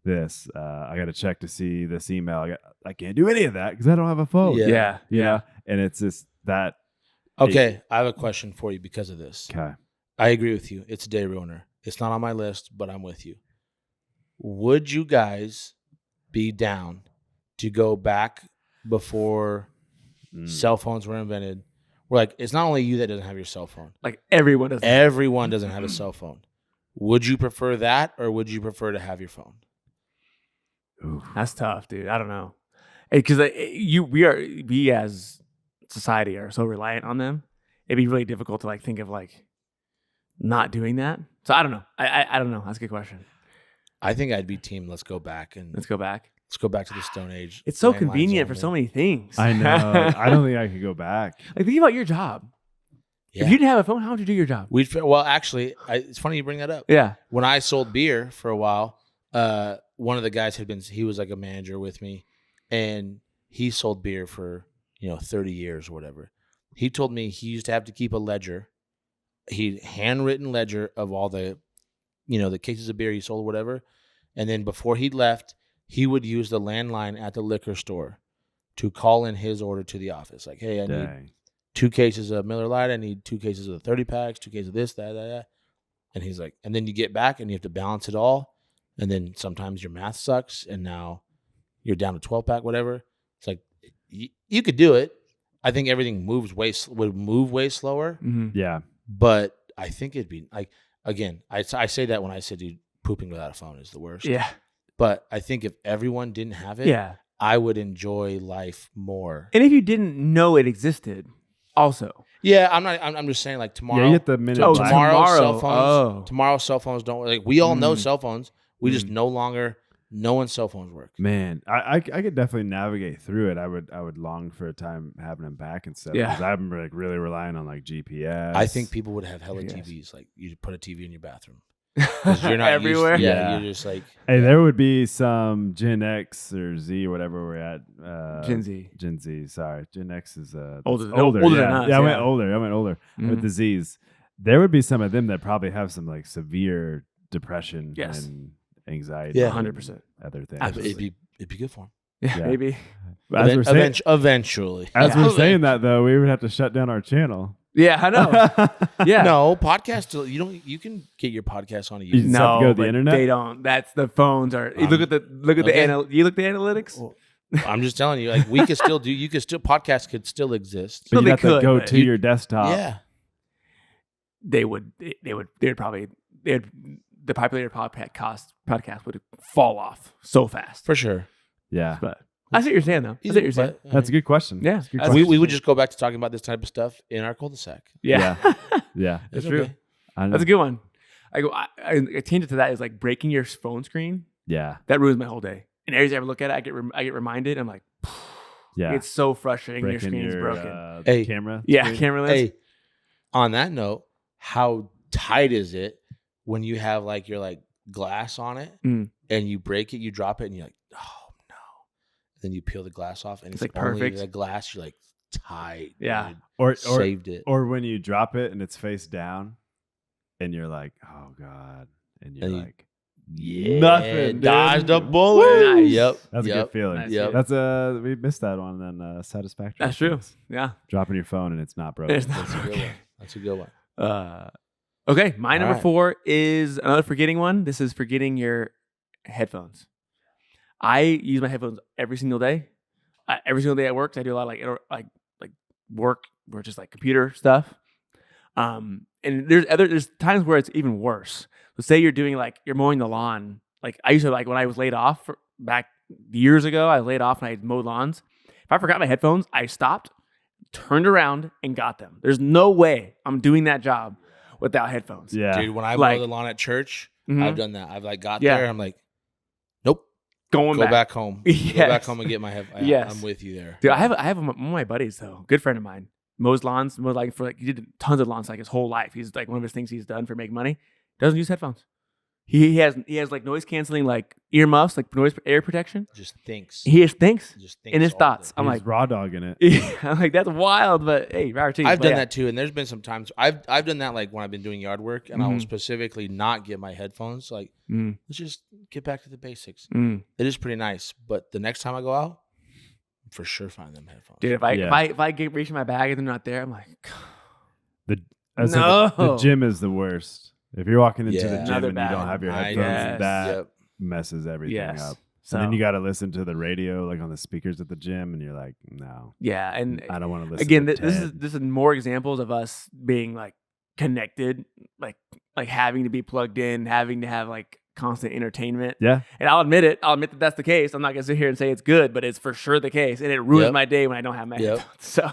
this. I got to check to see this email. I can't do any of that because I don't have a phone. Yeah. And it's just that. Okay, I have a question for you because of this. Okay. I agree with you. It's a day ruiner. It's not on my list, but I'm with you. Would you guys be down to go back before cell phones were invented? We're it's not only you that doesn't have your cell phone. Everyone doesn't. Everyone doesn't have a cell phone. Would you prefer that, or would you prefer to have your phone? Ooh. That's tough, dude. I don't know, because we as society are so reliant on them. It'd be really difficult to think of not doing that. So I don't know. I don't know. That's a good question. I think I'd be team. Let's go back. Let's go back to the Stone Age. It's so convenient for so many things. I know. I don't think I could go back. Think about your job. Yeah. If you didn't have a phone, how would you do your job? Well, actually, it's funny you bring that up. Yeah. When I sold beer for a while, one of the guys he was like a manager with me, and he sold beer for 30 years or whatever. He told me he used to have to keep a ledger, handwritten ledger of all the the cases of beer he sold or whatever, and then before he left, he would use the landline at the liquor store to call in his order to the office. Like, hey, I need 2 cases of Miller Lite. I need 2 cases of the 30 packs, 2 cases of this, that. And he's like, and then you get back and you have to balance it all. And then sometimes your math sucks and now you're down to 12 pack, whatever. It's like, you could do it. I think everything would move way slower. Mm-hmm. Yeah. But I think it'd be like, again, I say that when I said, dude, pooping without a phone is the worst. Yeah. But I think if everyone didn't have it, I would enjoy life more. And if you didn't know it existed, also. Yeah, I'm just saying, like, tomorrow. Yeah, you get the minute. Tomorrow cell phones don't work. Like, we all know cell phones. We just no one's cell phones work. Man, I could definitely navigate through it. I would long for a time having them back and stuff. Yeah. Because I'm like really relying on like GPS. I think people would have hella TVs. Like, you put a TV in your bathroom. You're not everywhere. You're just like. Hey, there would be some Gen X or Z or whatever we're at. Gen Z. Gen Z. Sorry, Gen X is older yeah. than us. Yeah, I went older with the Zs. There would be some of them that probably have some like severe depression and anxiety. Yeah, 100%. Other things. It'd be good for them. Yeah, maybe. Eventually. As we're saying that though, we would have to shut down our channel. Yeah, I know. Yeah. No, podcast. You can get your podcast on a You YouTube. just have to go to the internet? They don't. That's the phones are. You look at the you look at the analytics. Well, I'm just telling you, like, we could still do. You could still podcasts could still exist. But they you'd have to could, go but to your desktop. Yeah. They would probably the popular podcast would fall off so fast. For sure. Yeah. But I see what you're saying though. I see what you're saying. That's a good question. Yeah. That's a good That's- question. We would just go back to talking about this type of stuff in our cul-de-sac. Yeah. Yeah. That's It's true. okay. I know. That's a good one. I change it to that is like breaking your phone screen. Yeah. That ruins my whole day. And every time I look at it, I get reminded. I'm like, Yeah. it's so frustrating. Your Breaking screen's your, broken. Hey. camera. Yeah, screen. camera lens. Hey, on that note, how tight is it when you have like your like glass on it and you break it, you drop it, and you're like, oh no. Then you peel the glass off, and it's like only perfect. the glass. You're like tight. Yeah. dude. Or Saved it. Or when you drop it and it's face down, and you're like, oh god, and you're And you- like, Yeah, nothing. dodged dude. a bullet. Nice. Yep. That's a good feeling. Nice. Yep. That's we missed that one then. Satisfactory. That's true. things. Yeah. Dropping your phone and it's not broken. It's not That's a good broken. one. That's a good one. Okay, my All number right. 4 is another forgetting one. This is forgetting your headphones. I use my headphones every single day. Every single day at work, I do a lot of like work or just like computer stuff. And there's times where it's even worse. So say you're doing like you're mowing the lawn. Like I used to, like when I was laid off back years ago, I laid off and I mowed lawns. If I forgot my headphones, I stopped, turned around, and got them. There's no way I'm doing that job without headphones. Yeah. Dude, when I Like- mow the lawn at church, Mhm. I've done that. I've like got Yeah. there. I'm like, nope. Go back home. Yes. Go back home and get my headphones. Yes. I'm with you there. Dude, I have one of my buddies though, good friend of mine, mows lawns, he did tons of lawns like his whole life. He's like one of his things he's done for make money. Doesn't use headphones. He has like noise canceling like earmuffs, like air protection. Just thinks. He just thinks Just thinks in his all thoughts. day. I'm He's like, raw dogging it. I'm like that's wild, but hey, power to you. I've But done yeah. that too, and there's been some times I've done that like when I've been doing yard work, and I'll Mhm. specifically not get my headphones. Like, Mm, let's just get back to the basics. mm. It is pretty nice, but the next time I go out, I'm for sure find them headphones. Dude, if I get reach in my bag and they're not there, I'm like, I said the No. gym is the worst. If you're walking into the Yeah. gym Another and you bad don't have your one. headphones, Yes. that Yep. messes everything yes. up. So And then you got to listen to the radio, like on the speakers at the gym, and you're like, no, yeah, and I don't want to listen. again, to this is more examples of us being like connected, like having to be plugged in, having to have like constant entertainment. Yeah. And I'll admit it. I'll admit that that's the case. I'm not gonna sit here and say it's good, but it's for sure the case, and it ruins Yep. my day when I don't have my Yep. headphones. So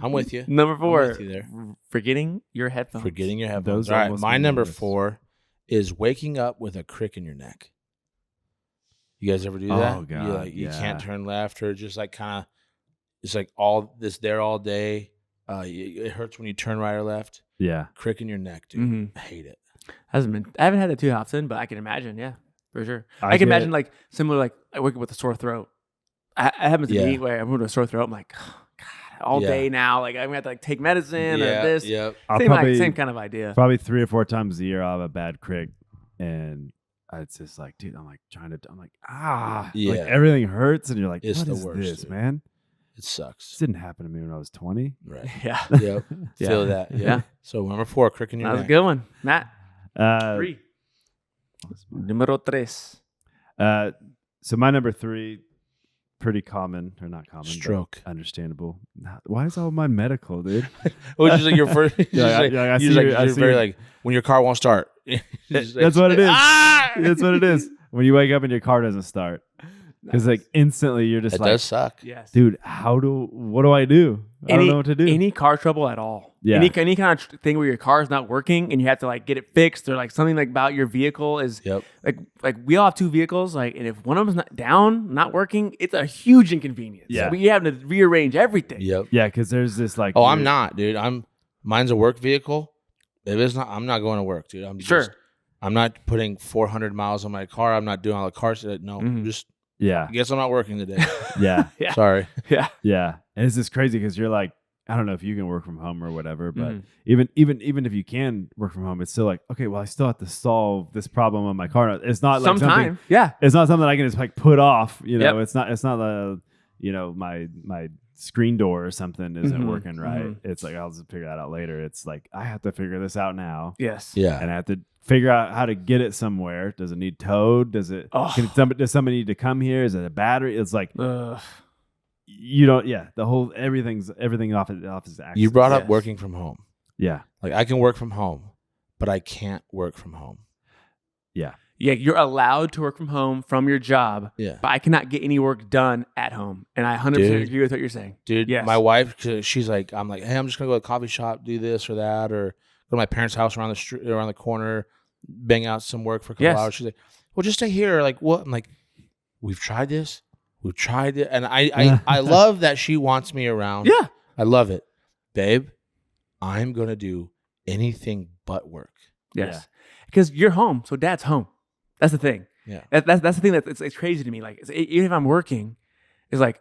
I'm with you. number 4, with you there. forgetting your headphones. Forgetting your headphones. Those All right, almost my made number me nervous. 4 is waking up with a crick in your neck. You guys ever do that? Oh, God, You yeah. can't turn left, or just like kind of, it's like all this there all day. It hurts when you turn right or left. Yeah. Crick in your neck, dude. Mhm. I hate it. I haven't had that too often, but I can imagine. Yeah, for sure. I can imagine like similar, like I wake up with a sore throat. It happens to me where I'm with a sore throat. I'm like, oh, God, all day now. Like I'm gonna have to like take medicine or this. Yep. Same kind of idea. Probably 3 or 4 times a year I'll have a bad crick, and it's just like, dude, I'm like like everything hurts, and you're like, It's what the is worst, this, dude. man? It sucks. This didn't happen to me when I was 20. Right. Yeah. Yep. Feel that. Yeah. So number 4, crick in your That was neck. a good one, Matt. 3. Numero tres. So my number 3, pretty common, or not common, Stroke. but understandable. Why is all my medical, dude? Which is like your first. I see You're your- very like when your car won't start. That's what it is. That's what it is. When you wake up and your car doesn't start, because like instantly you're just It like, does suck. Yes. dude, what do I do? I don't know what to do. Any car trouble at all. Yeah. Any kind of thing where your car is not working and you have to like get it fixed, or like something like about your vehicle is Yep. like we all have 2 vehicles, like, and if one of them's not down, not working, it's a huge inconvenience. Yeah. We have to rearrange everything. Yep. Yeah, because there's this like. Oh, I'm not, dude. Mine's a work vehicle. If it's not, I'm not going to work, dude. I'm not putting 400 miles on my car. I'm not doing all the car shit. No, just. Yeah. I guess I'm not working today. Yeah. Yeah. Sorry. Yeah. Yeah. And it's just crazy because you're like, I don't know if you can work from home or whatever, but Mhm. even if you can work from home, it's still like, okay, well, I still have to solve this problem on my car. It's not like Sometime. Yeah. It's not something I can just like put off. You know, Yep. it's not my screen door or something isn't Mhm. working right. Mhm. It's like I'll just figure that out later. It's like I have to figure this out now. Yes. Yeah. And I have to figure out how to get it somewhere. Does it need towed? Does somebody need to come here? Is it a battery? It's like you don't. Yeah, everything off its axis. You brought up Yes. working from home. Yeah, Like I can work from home, but I can't work from home. yeah, Yeah, you're allowed to work from home from your job, Yeah. but I cannot get any work done at home. And I 100% agree with what you're saying. Dude, Yes. my wife, she's like, I'm like, hey, I'm just gonna go to a coffee shop, do this or that, or go to my parents' house around the street, around the corner, bang out some work for a couple Yes. hours. She's like, well, just stay here. Like, what? I'm like, we've tried this, and I love that she wants me around. Yeah. I love it, babe. I'm gonna do anything but work. Yes. Because you're home, so dad's home. That's the thing. Yeah. That's the thing it's crazy to me. Like, even if I'm working, it's like,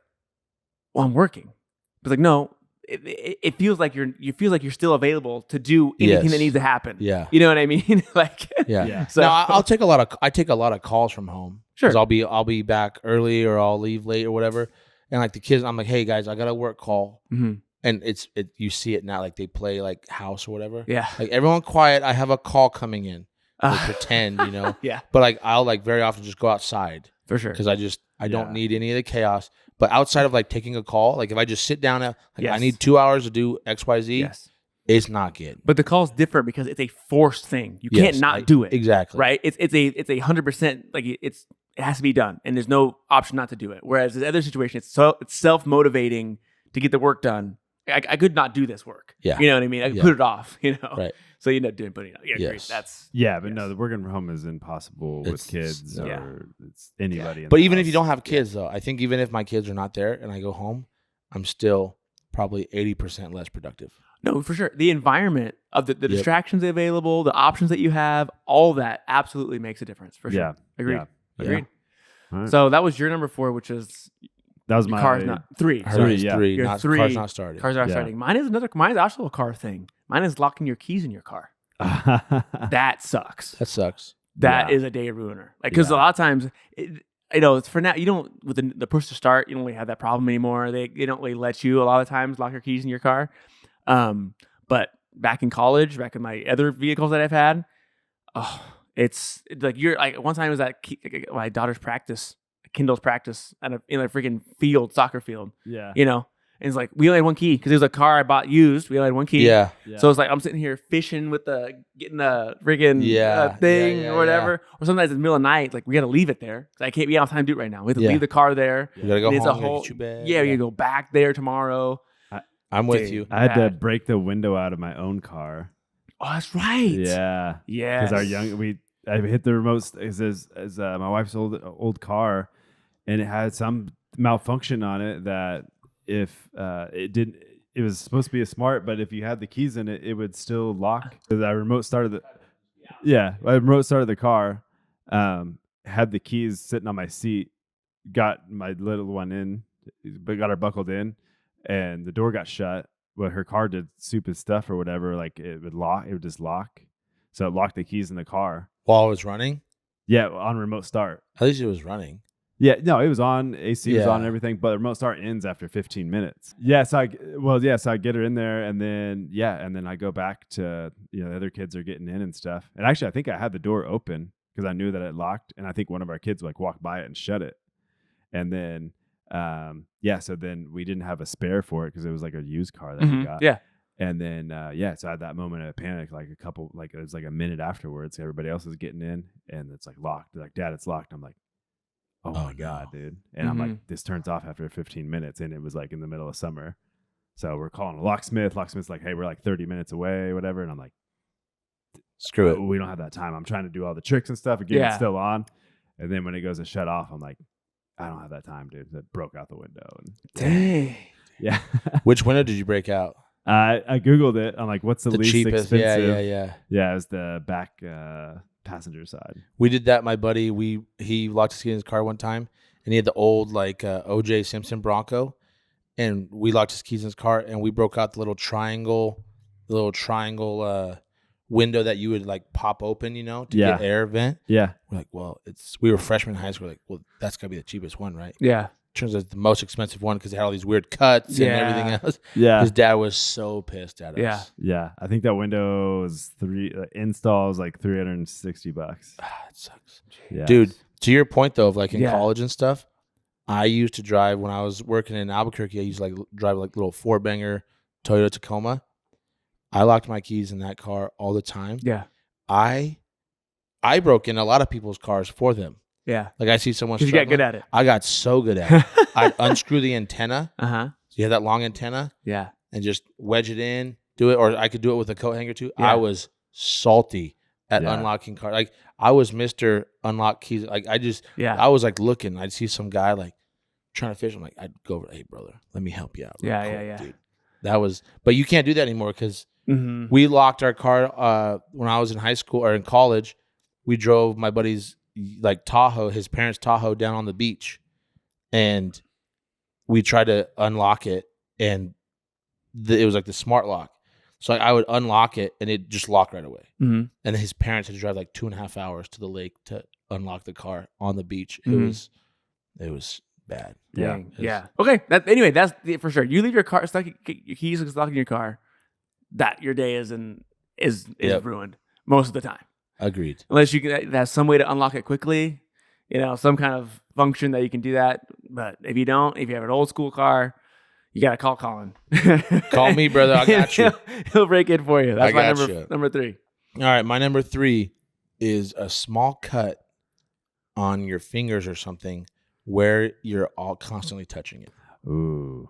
well, I'm working. It's like, no, it feels like you're still available to do anything Yes. that needs to happen. Yeah. You know what I mean? Like, Yeah. Yeah. So Now I take a lot of calls from home. Sure. 'Cause I'll be back early or I'll leave late or whatever. And like the kids, I'm like, hey guys, I got a work call. Mhm. And you see it now, like they play like house or whatever. Yeah. Like everyone quiet. I have a call coming in. Like pretend, you know. Yeah. But like I'll like very often just go outside For sure. because I don't Yeah. need any of the chaos. But outside of like taking a call, like if I just sit down, I Yes. need 2 hours to do X, Y, Z. Yes. It's not good. But the call's different because it's a forced thing. You Yes, can't not do it. Exactly. Right? It's a 100%, like it has to be done, and there's no option not to do it. Whereas the other situation, it's self-motivating to get the work done. I could not do this work. Yeah. You know what I mean? I could put it off, you know? Right. So you end up putting it off. Yeah, Yes. That's yeah. But yes. no, the working from home is impossible with It's- kids yeah. or it's anybody. in But the even if house. you don't have kids, though, I think even if my kids are not there and I go home, I'm still probably 80% less productive. No, for sure. The environment of the distractions available, the options that you have, all that absolutely makes a difference, for sure. Yeah. Agreed. Yeah. Agreed. All right. So that was your number 4, which is that was your my car's not 3. Hers Sorry. is yeah. 3, You're not 3. car's not started. Cars are Yeah. starting. Mine's also a car thing. Mine is locking your keys in your car. That sucks. That sucks. That Yeah. is a day ruiner. Like, because Yeah. a lot of times, it's for now. You don't with the push to start. You don't really have that problem anymore. They don't really let you a lot of times lock your keys in your car. But back in college, back in my other vehicles that I've had, it's like you're like one time it was at my daughter's practice, Kindle's practice in a freaking soccer field. yeah. You know, and it's like we only had one key because it was a car I bought used. We only had one key. Yeah. So it's like I'm sitting here fishing with getting the friggin' thing Yeah, or whatever. Or sometimes in the middle of the night, like we got to leave it there. 'Cause we don't have time to do it right now. We have to Yeah. leave the car there. You gotta go And home. it's a you gotta whole, get your bed. yeah, we gotta go back there tomorrow. I'm with Dude. you. I had to Bad. break the window out of my own car. Oh, that's right. Yeah. Yeah. Because I hit the remote as my wife's old car, and it had some malfunction on it that if it didn't, it was supposed to be a smart, but if you had the keys in it, it would still lock. So I remote started the car, had the keys sitting on my seat, got my little one in, but got her buckled in, and the door got shut. But her car did stupid stuff or whatever. Like it would just lock. So it locked the keys in the car. While I was running? Yeah, on remote start. At least it was running. Yeah, no, it was on. AC was Yeah. on and everything, but the remote start ends after 15 minutes. Yeah, so I get her in there, and then I go back to, the other kids are getting in and stuff. And actually, I think I had the door open because I knew that it locked, and I think one of our kids like walked by it and shut it. And then, so then we didn't have a spare for it because it was like a used car that we got. Yeah. And then, so I had that moment of panic, like it was like a minute afterwards. Everybody else is getting in, and it's like locked. They're like, Dad, it's locked. I'm like, oh my God, dude. And I'm like, this turns off after 15 minutes. And it was like in the middle of summer. So we're calling a locksmith. Locksmith's like, hey, we're like 30 minutes away, whatever. And I'm like, screw it. We don't have that time. I'm trying to do all the tricks and stuff. Again, it's still on. And then when it goes to shut off, I'm like, I don't have that time, dude. That broke out the window. And Dang. Yeah. Which window did you break out? I Googled it. I'm like, what's the least cheapest? expensive? Yeah. Yeah, it was the back passenger side. We did that. My buddy, he locked his keys in his car one time, and he had the old like O.J. Simpson Bronco, and we locked his keys in his car, and we broke out the little triangle window that you would like pop open, to get air vent. Yeah. We're like, well, we were freshmen in high school. We're like, well, that's gotta be the cheapest one, right? Yeah. Turns out it's the most expensive one because it had all these weird cuts and everything else. Yeah. His dad was so pissed at us. Yeah. I think that window was install was like $360. It sucks. Yeah. Dude, to your point though, of like in college and stuff, I used to drive when I was working in Albuquerque. I used to like drive like little 4-banger Toyota Tacoma. I locked my keys in that car all the time. Yeah. I broke in a lot of people's cars for them. Yeah. Like I see someone Because you got good at it. I got so good at it. I'd unscrew the antenna. Uh-huh. So you have that long antenna. Yeah. And just wedge it in, do it. Or I could do it with a coat hanger too. Yeah. I was salty at unlocking cars. Like I was Mr. Unlock Keys. Like I was like looking. I'd see some guy like trying to fish. I'm like, I'd go over, hey brother, let me help you out. Yeah. Dude. But you can't do that anymore because we locked our car when I was in high school or in college. We drove my buddy's like Tahoe, his parents' Tahoe, down on the beach, and we tried to unlock it, and it was like the smart lock. So I would unlock it, and it just locked right away. Mm-hmm. And his parents had to drive like 2.5 hours to the lake to unlock the car on the beach. It was bad. Dang. Yeah. Okay. Anyway, that's for sure. You leave your car stuck, your keys stuck in your car. That your day is ruined most of the time. Agreed. Unless you can have some way to unlock it quickly, some kind of function that you can do that. But if you don't, if you have an old school car, you gotta call Colin. Call me, brother. I got you. He'll break it for you. That's my number 3. All right, my number 3 is a small cut on your fingers or something where you're all constantly touching it. Ooh.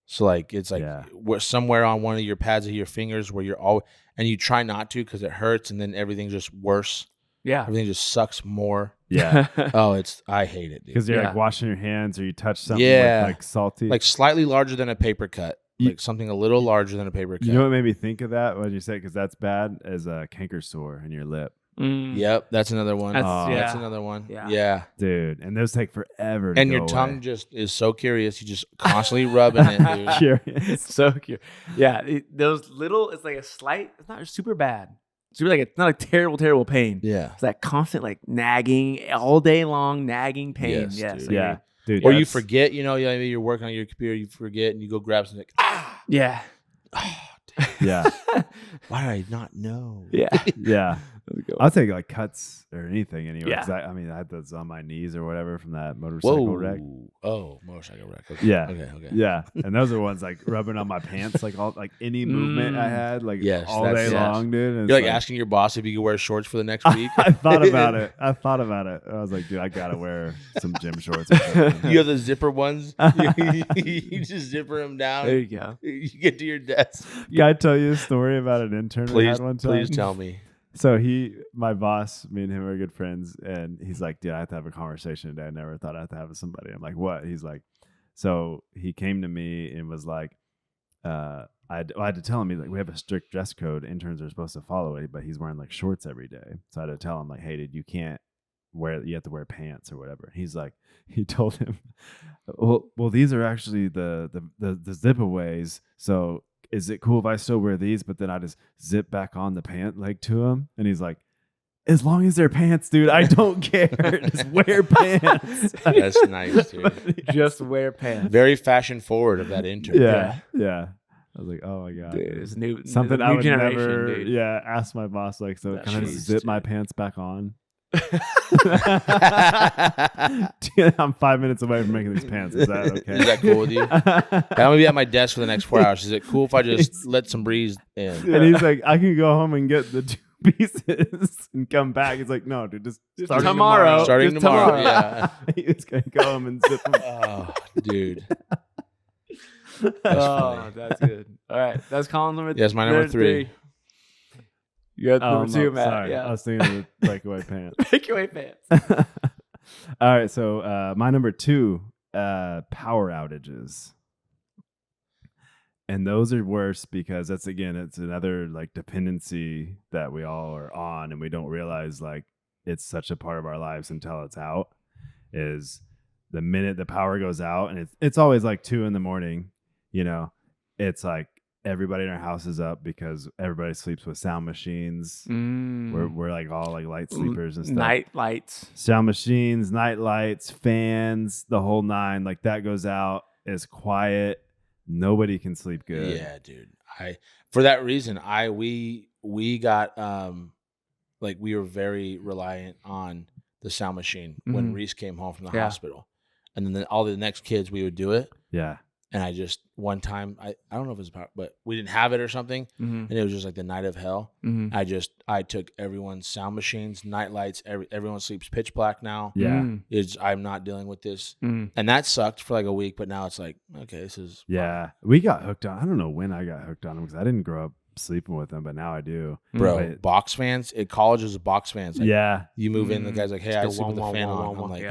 So like it's like somewhere on one of your pads of your fingers where you're all, and you try not to because it hurts, and then everything's just worse. Yeah, everything just sucks more. Yeah. I hate it, dude. Because you're like washing your hands or you touch something like salty, like slightly larger than a paper cut, like something a little larger than a paper cut. You know what made me think of that when you said because that's bad as a canker sore in your lip. Yep, that's another one. That's another one. Yeah, dude, and those take forever. And your tongue just is so curious. You just constantly rubbing it, dude. Curious. So curious. Yeah, those little. It's like a slight. It's not super bad. It's really it's not a terrible pain. Yeah, it's that constant like nagging all day long, nagging pain. Yes, dude. Yeah. Dude, or you forget. Maybe you're working on your computer, you forget, and you go grab something. Like, yeah. Yeah. Why did I not know? Yeah. Yeah. I'll take like cuts or anything anyway. Yeah. I had those on my knees or whatever from that motorcycle wreck. Oh, motorcycle wreck. Okay. Yeah. Okay. Yeah. And those are ones like rubbing on my pants, like all like any movement I had, like all day long, dude. And you're like asking your boss if you could wear shorts for the next week. I thought about it. I was like, dude, I gotta wear some gym shorts. Or something. You have the zipper ones. You just zipper them down. There you go. You get to your desk. Can I tell you a story about an intern we had one time? Please tell me. So my boss, me and him are good friends, and he's like, dude, I have to have a conversation today. I never thought I had to have with somebody. I'm like, what? He's like, so he came to me and was like, I had to tell him, like, we have a strict dress code. Interns are supposed to follow it, but he's wearing like shorts every day. So I had to tell him, like, hey, dude, you can't you have to wear pants or whatever. He's like, he told him, well, these are actually the zip aways. So is it cool if I still wear these, but then I just zip back on the pant leg to him? And he's like, as long as they're pants, dude, I don't care. Just wear pants. That's nice, dude. Just wear pants. Very fashion forward of that intern. Yeah. I was like, oh my god, dude, it's new. Something new I would generation, never, dude. ask my boss, like, so can I just zip my pants back on? I'm 5 minutes away from making these pants. Is that okay? Is that cool with you? I'm gonna be at my desk for the next 4 hours. Is it cool if I just let some breeze in? And he's like, I can go home and get the 2 pieces and come back. He's like, no, dude, just starting tomorrow. Starting Just tomorrow. Yeah. He's gonna go home and zip them. Oh, dude. Oh, funny. that's good. All right, that's Colin's number. Yes, my number 3. You got number 2, no, Matt. sorry. Yeah, I was thinking of the breakaway pants. breakaway pants. All right, so my number 2, power outages. And those are worse because it's another like dependency that we all are on, and we don't realize like it's such a part of our lives until it's out. Is the minute the power goes out, and it's always like 2 a.m. It's like everybody in our house is up because everybody sleeps with sound machines. We're like all like light sleepers and stuff. Night lights, Sound machines, night lights, fans, the whole 9. Like that goes out. It's quiet. Nobody can sleep good. Yeah, dude. For that reason, we got like we were very reliant on the sound machine when Reese came home from the hospital, and then all the next kids we would do it. Yeah. And I just one time I don't know if it was about, but we didn't have it or something, and it was just like the night of hell. I took everyone's sound machines, night lights. Everyone sleeps pitch black now. Yeah. I'm not dealing with this, and that sucked for like a week. But now it's like, okay, this is fine. We got hooked on. I don't know when I got hooked on them because I didn't grow up sleeping with them, but now I do. Bro, box fans at college is box fans. Like, you move in, the guy's like, hey, I sleep with the fan on. I'm like,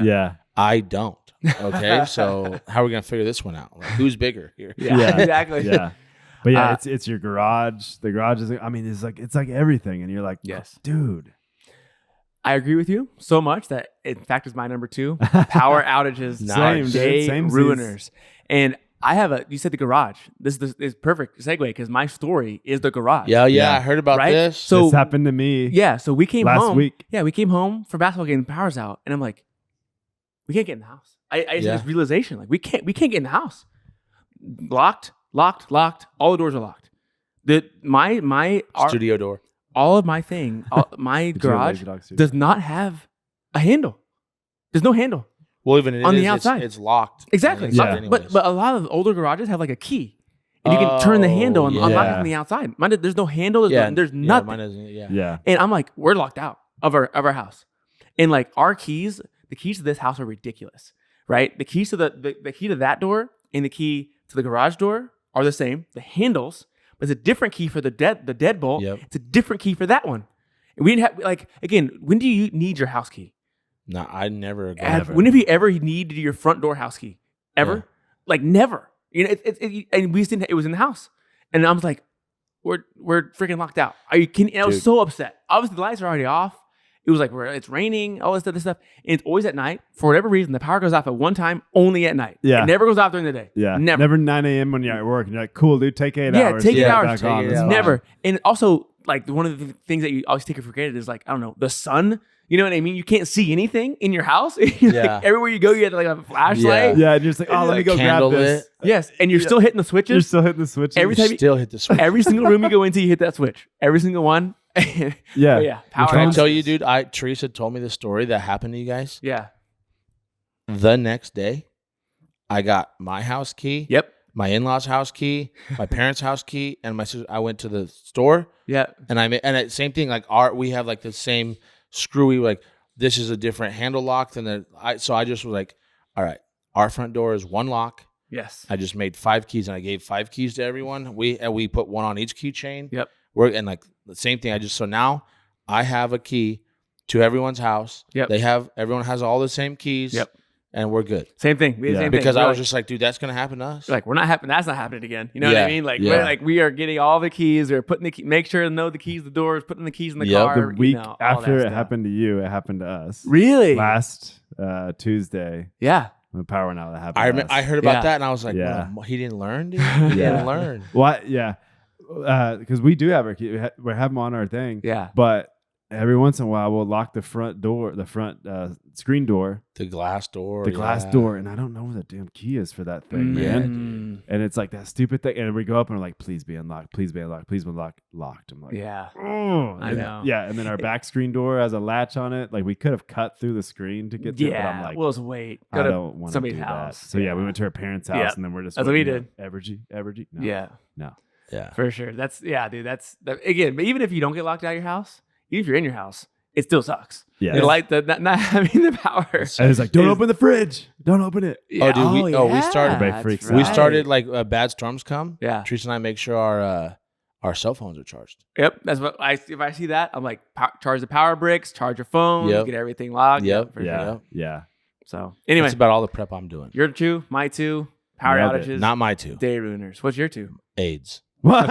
I don't. Okay, so how are we gonna figure this one out? Like, who's bigger here? Yeah, exactly. Yeah, but yeah, it's your garage. The garage is. I mean, it's like everything, and you're like, yes, dude. I agree with you so much that in fact is my number 2. Power outages, same ruiners, and I have you said the garage. This is perfect segue because my story is the garage. Yeah. I heard about this. So this happened to me. Yeah, so we came last home. week. Yeah, we came home for basketball game. The power's out, and I'm like, we can't get in the house. I just had this realization, like we can't get in the house. Locked. All the doors are locked. My Studio door. All of my my garage does not have a handle. There's no handle. Well, even on the outside, it's locked. Exactly. Yeah. But a lot of older garages have like a key, and you can turn the handle and unlock it from the outside. Mine, there's no handle. There's nothing. Mine isn't. Yeah. And I'm like, we're locked out of our house, and like our keys, the keys to this house are ridiculous, right? The keys to the key to that door and the key to the garage door are the same. The handles, but it's a different key for the deadbolt. Yep. It's a different key for that one. And we didn't have like again. When do you need your house key? No, I never. When have you ever needed your front door house key? Ever? Yeah. Like never. And we just didn't. It was in the house, and I was like, "We're freaking locked out." Are you kidding? And I was so upset. Obviously, the lights are already off. It was like it's raining, all this stuff. And it's always at night. For whatever reason, the power goes off at one time, only at night. Yeah. It never goes off during the day. Yeah. Never 9 a.m. when you're at work and you're like, cool, dude, take 8 hours. Yeah, take 8 hours. Back on. Take 8 hours. Never. And also, like one of the things that you always take it for granted is like, I don't know, the sun. You know what I mean? You can't see anything in your house. Like, everywhere you go, you have to like have a flashlight. Yeah, and you're just like, let me go grab this. Yes, and you're still hitting the switches. You're still hitting the switches. Every time still hit the switch. Every single room you go into, you hit that switch. Every single one. Yeah. Power Can I outs. tell you, dude? Teresa told me the story that happened to you guys. Yeah. The next day, I got my house key. Yep. My in-laws' house key, my parents' house key, and my sister. I went to the store. Yeah. And same thing. Like we have like the same screwy. Like this is a different handle lock than so I just was like, all right, our front door is one lock. Yes. I just made 5 keys and I gave 5 keys to everyone. We put one on each keychain. Yep. And like the same thing. So now I have a key to everyone's house. Yep. Everyone has all the same keys. Yep. and we're good. Same thing. We had the Yeah. same Because thing. I We're was just like, dude, that's gonna happen to us. like, that's not happening again. You know what I Yeah. mean? Like, Yeah. we're like, we are getting all the keys. We're putting make sure to know the keys, the doors, putting the keys in the Yep. car. The week all after that it stuff. happened to you, it happened to us. Really? Last Tuesday, Yeah. when power went out, that happened to us. I heard about Yeah. that, and I was like, Yeah. what, he didn't learn, dude. He didn't learn. What? Yeah. Because we do have our key. We have them on our thing. Yeah. But every once in a while, we'll lock the front door, the front screen door, The glass door. the glass door, and I don't know where the damn key is for that thing, man. And it's like that stupid thing. And we go up and we're like, please be unlocked. Please be unlocked. Please be unlocked. Locked. I'm like, Yeah. oh. I know. Yeah. And then our back screen door has a latch on it. Like we could have cut through the screen to get to it. But I'm Yeah. like, Well, just wait. I Go to don't want to somebody's do house. that. So yeah, we went to our parents' house Yeah. and then we're just That's what we waiting on did. Evergy? No. Yeah. No. Yeah. For sure. Dude. Again, but even if you don't get locked out of your house, even if you're in your house, it still sucks. Yeah. The light, not having the power. And it's like, don't open the fridge. Don't open it. Yeah. dude, we started- Everybody that's freaks out. We right. started like bad storms come. Yeah. Teresa and I make sure our cell phones are charged. Yep. That's what if I see that, I'm like, charge the power bricks, charge your phone, Yep. get everything logged. Yep. For Yeah. sure. Yeah. So anyway, That's about all the prep I'm doing. your two, my two, power Nailed it. outages, Not my two. day ruiners. What's your two? AIDS. What?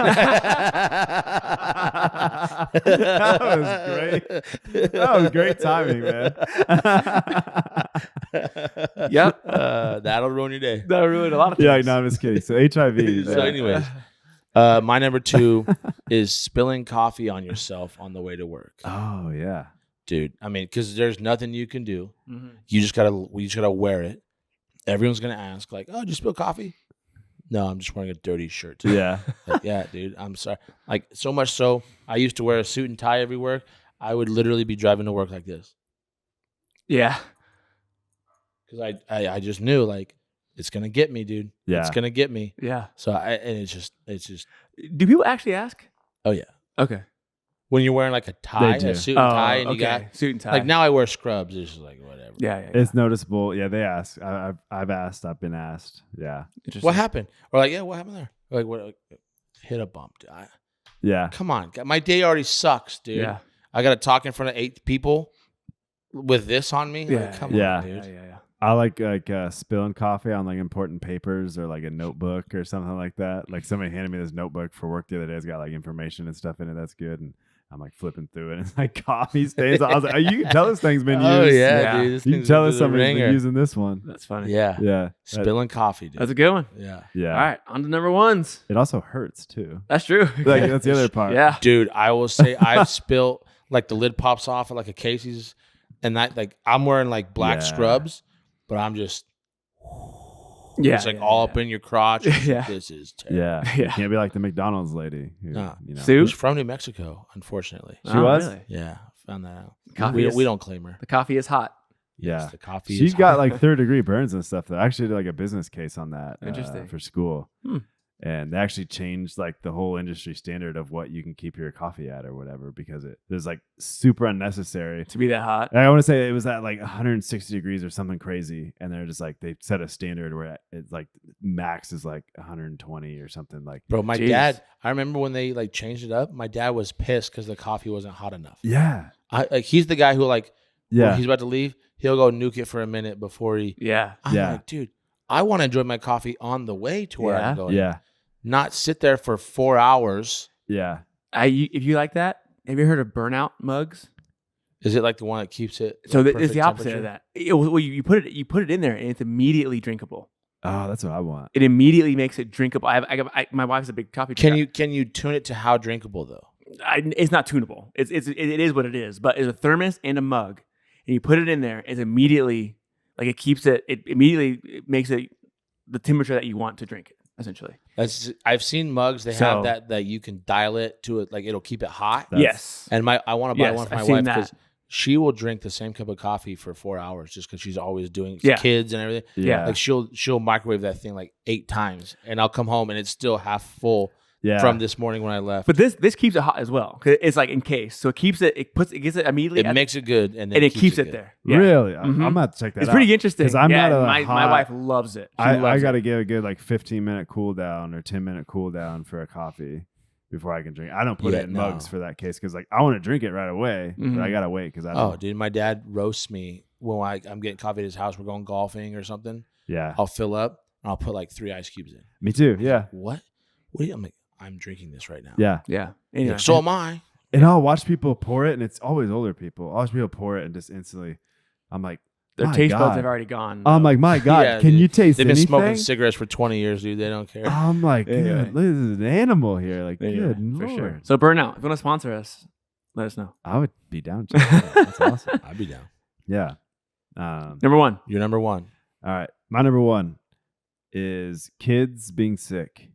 That was great. That was great timing, man. Yep. That'll ruin your day. That ruined a lot of things. Yeah, no, I'm just kidding. So HIV. So anyways, my number 2 is spilling coffee on yourself on the way to work. Oh yeah. Dude, I mean, because there's nothing you can do. Mhm. You just gotta wear it. Everyone's gonna ask, like, "Oh, did you spill coffee?" No, I'm just wearing a dirty shirt. Yeah. Like, yeah, dude, I'm sorry. Like, so much so, I used to wear a suit and tie everywhere. I would literally be driving to work like this Yeah. because I just knew, like, it's gonna get me, dude. Yeah. It's gonna get me. Yeah. So it's just Do people actually ask? oh yeah. Okay. When you're wearing like a tie, do. a suit and tie, and you got suit and tie. like now I wear scrubs. It's just like whatever. Yeah. It's noticeable. Yeah, they ask. I've asked. I've been asked. Yeah. Interesting. What happened? Or like, yeah, what happened there? Or like, what? Hit a bump. Yeah. Come on, my day already sucks, dude. Yeah. I got to talk in front of 8 people with this on me. Yeah. Like, come Yeah. on, dude. Yeah. I like spilling coffee on like important papers or like a notebook or something like that. Like somebody handed me this notebook for work the other day. It's got like information and stuff in it. That's good. And I'm like flipping through it. And it's like coffee stains. I was like, oh, you can tell this thing's been used. Oh yeah, Yeah. dude. This You can thing's tell into us the somebody's been ringer. using this one. That's funny. Yeah, Yeah. spilling coffee, dude. That's a good one. Yeah, Yeah. All right. On to number ones. It also hurts too. That's true. Like that's the other part. Yeah. dude. I will say I've spilled like the lid pops off at like a Casey's, and that like I'm wearing like black Yeah. scrubs, but I'm just Yeah. it's like all up in your crotch. It's like, Yeah. this is terrible. Yeah. Yeah. You can't be like the McDonald's lady. Who, No. you know. Sue? She's from New Mexico, unfortunately. She was? Really? Yeah, found that out. Coffee is- We don't claim her. The coffee is hot. Yeah. Yes, the coffee. She's is got hot. like 3rd-degree burns and stuff. Though. I actually did like a business case on that Interesting. for school. Hmm. And they actually changed like the whole industry standard of what you can keep your coffee at or whatever because it was like super unnecessary. To be that hot. And I want to say it was at like 160 degrees or something crazy. And they're just like, they set a standard where it's like max is like 120 or something like. Bro, my Jeez. dad. I remember when they like changed it up. My dad was pissed because the coffee wasn't hot enough. Yeah. He's the guy who like when Yeah. he's about to leave, he'll go nuke it for a minute before he. Yeah. I'm Yeah. like, dude, I want to enjoy my coffee on the way to where I'm going. Yeah. Not sit there for 4 hours. Yeah. If you like that, have you heard of burnout mugs? Is it like the one that keeps it? So like, it's the perfect opposite of temperature? that. Well, you put it in there and it's immediately drinkable. Oh, that's what I want. It immediately makes it drinkable. My wife's a big coffee drinker. Can you tune it to how drinkable though? It's not tunable. It is what it is. But it's a thermos and a mug, and you put it in there. It's immediately like it keeps it. It immediately makes it the temperature that you want to drink it. Essentially, I've seen mugs. They So- have that you can dial it to it, like it'll keep it hot. yes. And I want to buy Yes, one for I've my seen wife that. because she will drink the same cup of coffee for 4 hours just because she's always doing Yeah. kids and everything. Yeah. Like she'll microwave that thing like 8 times, and I'll come home and it's still half full Yeah. from this morning when I left. But this keeps it hot as well. 'Cause it's like in case, so it keeps it. It gets it immediately. it makes it good, and then and it keeps it good. there. Yeah. Really? Mhm. I'm about to check that It's out. pretty interesting 'Cause I'm not a my hot- wife loves it. She I loves got to it. give a good like 15-minute cool down or 10-minute cool down for a coffee before I can drink. I don't put Yeah, it in no. mugs for that case because like I want to drink it right away, Mhm. but I gotta wait because I Oh, don't. dude, my dad roasts me when I'm getting coffee at his house, we're going golfing or something. Yeah. I'll fill up and I'll put like 3 ice cubes in. Me too. Yeah. What? What are you? I'm like, I'm drinking this right now. Yeah. Yeah. He's Anyway. like, so am I. And I'll watch people pour it, and it's always older people. I'll watch people pour it, and just instantly, I'm like, Their my taste God. buds have already gone. I'm like, my God, Yeah, can dude. you taste They've been anything? smoking cigarettes for 20 years, dude. They don't care. I'm like, Anyway. good, this is an animal here. Like, Anyway, good for Lord. sure. So Burnout, if you want to sponsor us, let us know. I would be down to that. That's awesome. I'd be down. Yeah. Number 1. You're number 1. All right. My number 1 is kids being sick.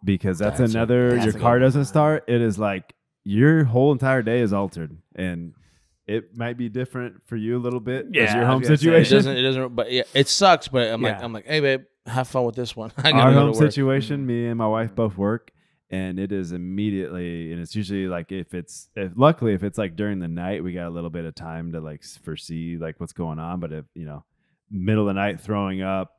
Because that's That's another, a your good car one. doesn't start. It is like your whole entire day is altered. And it might be different for you a little bit. as Yeah, your I home was gonna say, situation. It doesn't, but yeah, it sucks. But I'm Yeah. like, hey, babe, have fun with this one. I Our gotta go home to work. situation, me and my wife both work. And it is immediately, and it's usually like luckily if it's like during the night, we got a little bit of time to like foresee like what's going on. But if, middle of the night throwing up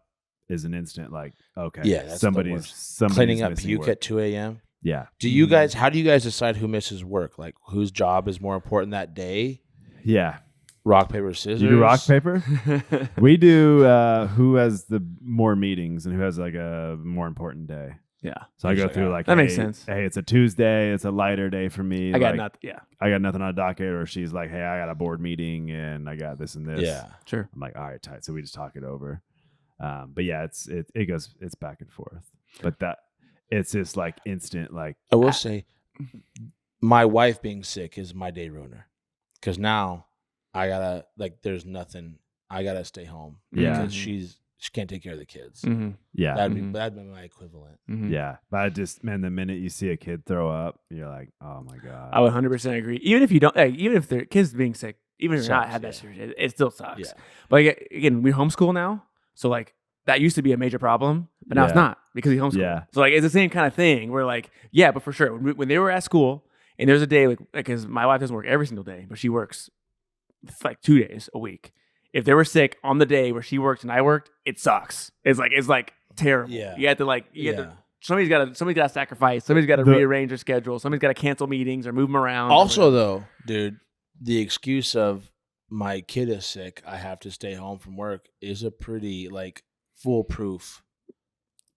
is an instant like, okay, Yeah, that's the somebody's worst. somebody's Cleaning up missing puke work. at 2 a.m. Yeah. Do you guys? How do you guys decide who misses work? Like whose job is more important that day? Yeah. Rock paper scissors. You do rock paper? We do who has the more meetings and who has like a more important day. Yeah. So I go Usually, through like, that makes hey, sense. Hey, it's a Tuesday. It's a lighter day for me. I got like, nothing. Yeah. I got nothing on a docket, or she's like, hey, I got a board meeting and I got this and this. Yeah. Sure. I'm like, all right, tight. So we just talk it over. But yeah, it's back and forth. But it's just like instant, like I will say, my wife being sick is my day ruiner because now I gotta there's nothing. I gotta stay home. Yeah. Because she can't take care of the kids. Mm-hmm. yeah, That'd be my equivalent. Mm-hmm. yeah. But I just, man, the minute you see a kid throw up, you're like, oh my God. I would 100% agree. Even if you don't, even if their kids being sick, even if you're not Sucks, had that yeah. serious, it still sucks. Yeah. But again, we homeschool now, so like that used to be a major problem, but now it's Yeah. not because we homeschool. Yeah. So like it's the same kind of thing. We're like, yeah, but for sure when they were at school and there's a day like because my wife doesn't work every single day, but she works like 2 days a week. If they were sick on the day where she worked and I worked, it sucks. It's like terrible. Yeah. You have to somebody's got to sacrifice. Somebody's got to rearrange their schedule. Somebody's got to cancel meetings or move them around. Also, though, dude, the excuse of my kid is sick, I have to stay home from work is a pretty foolproof.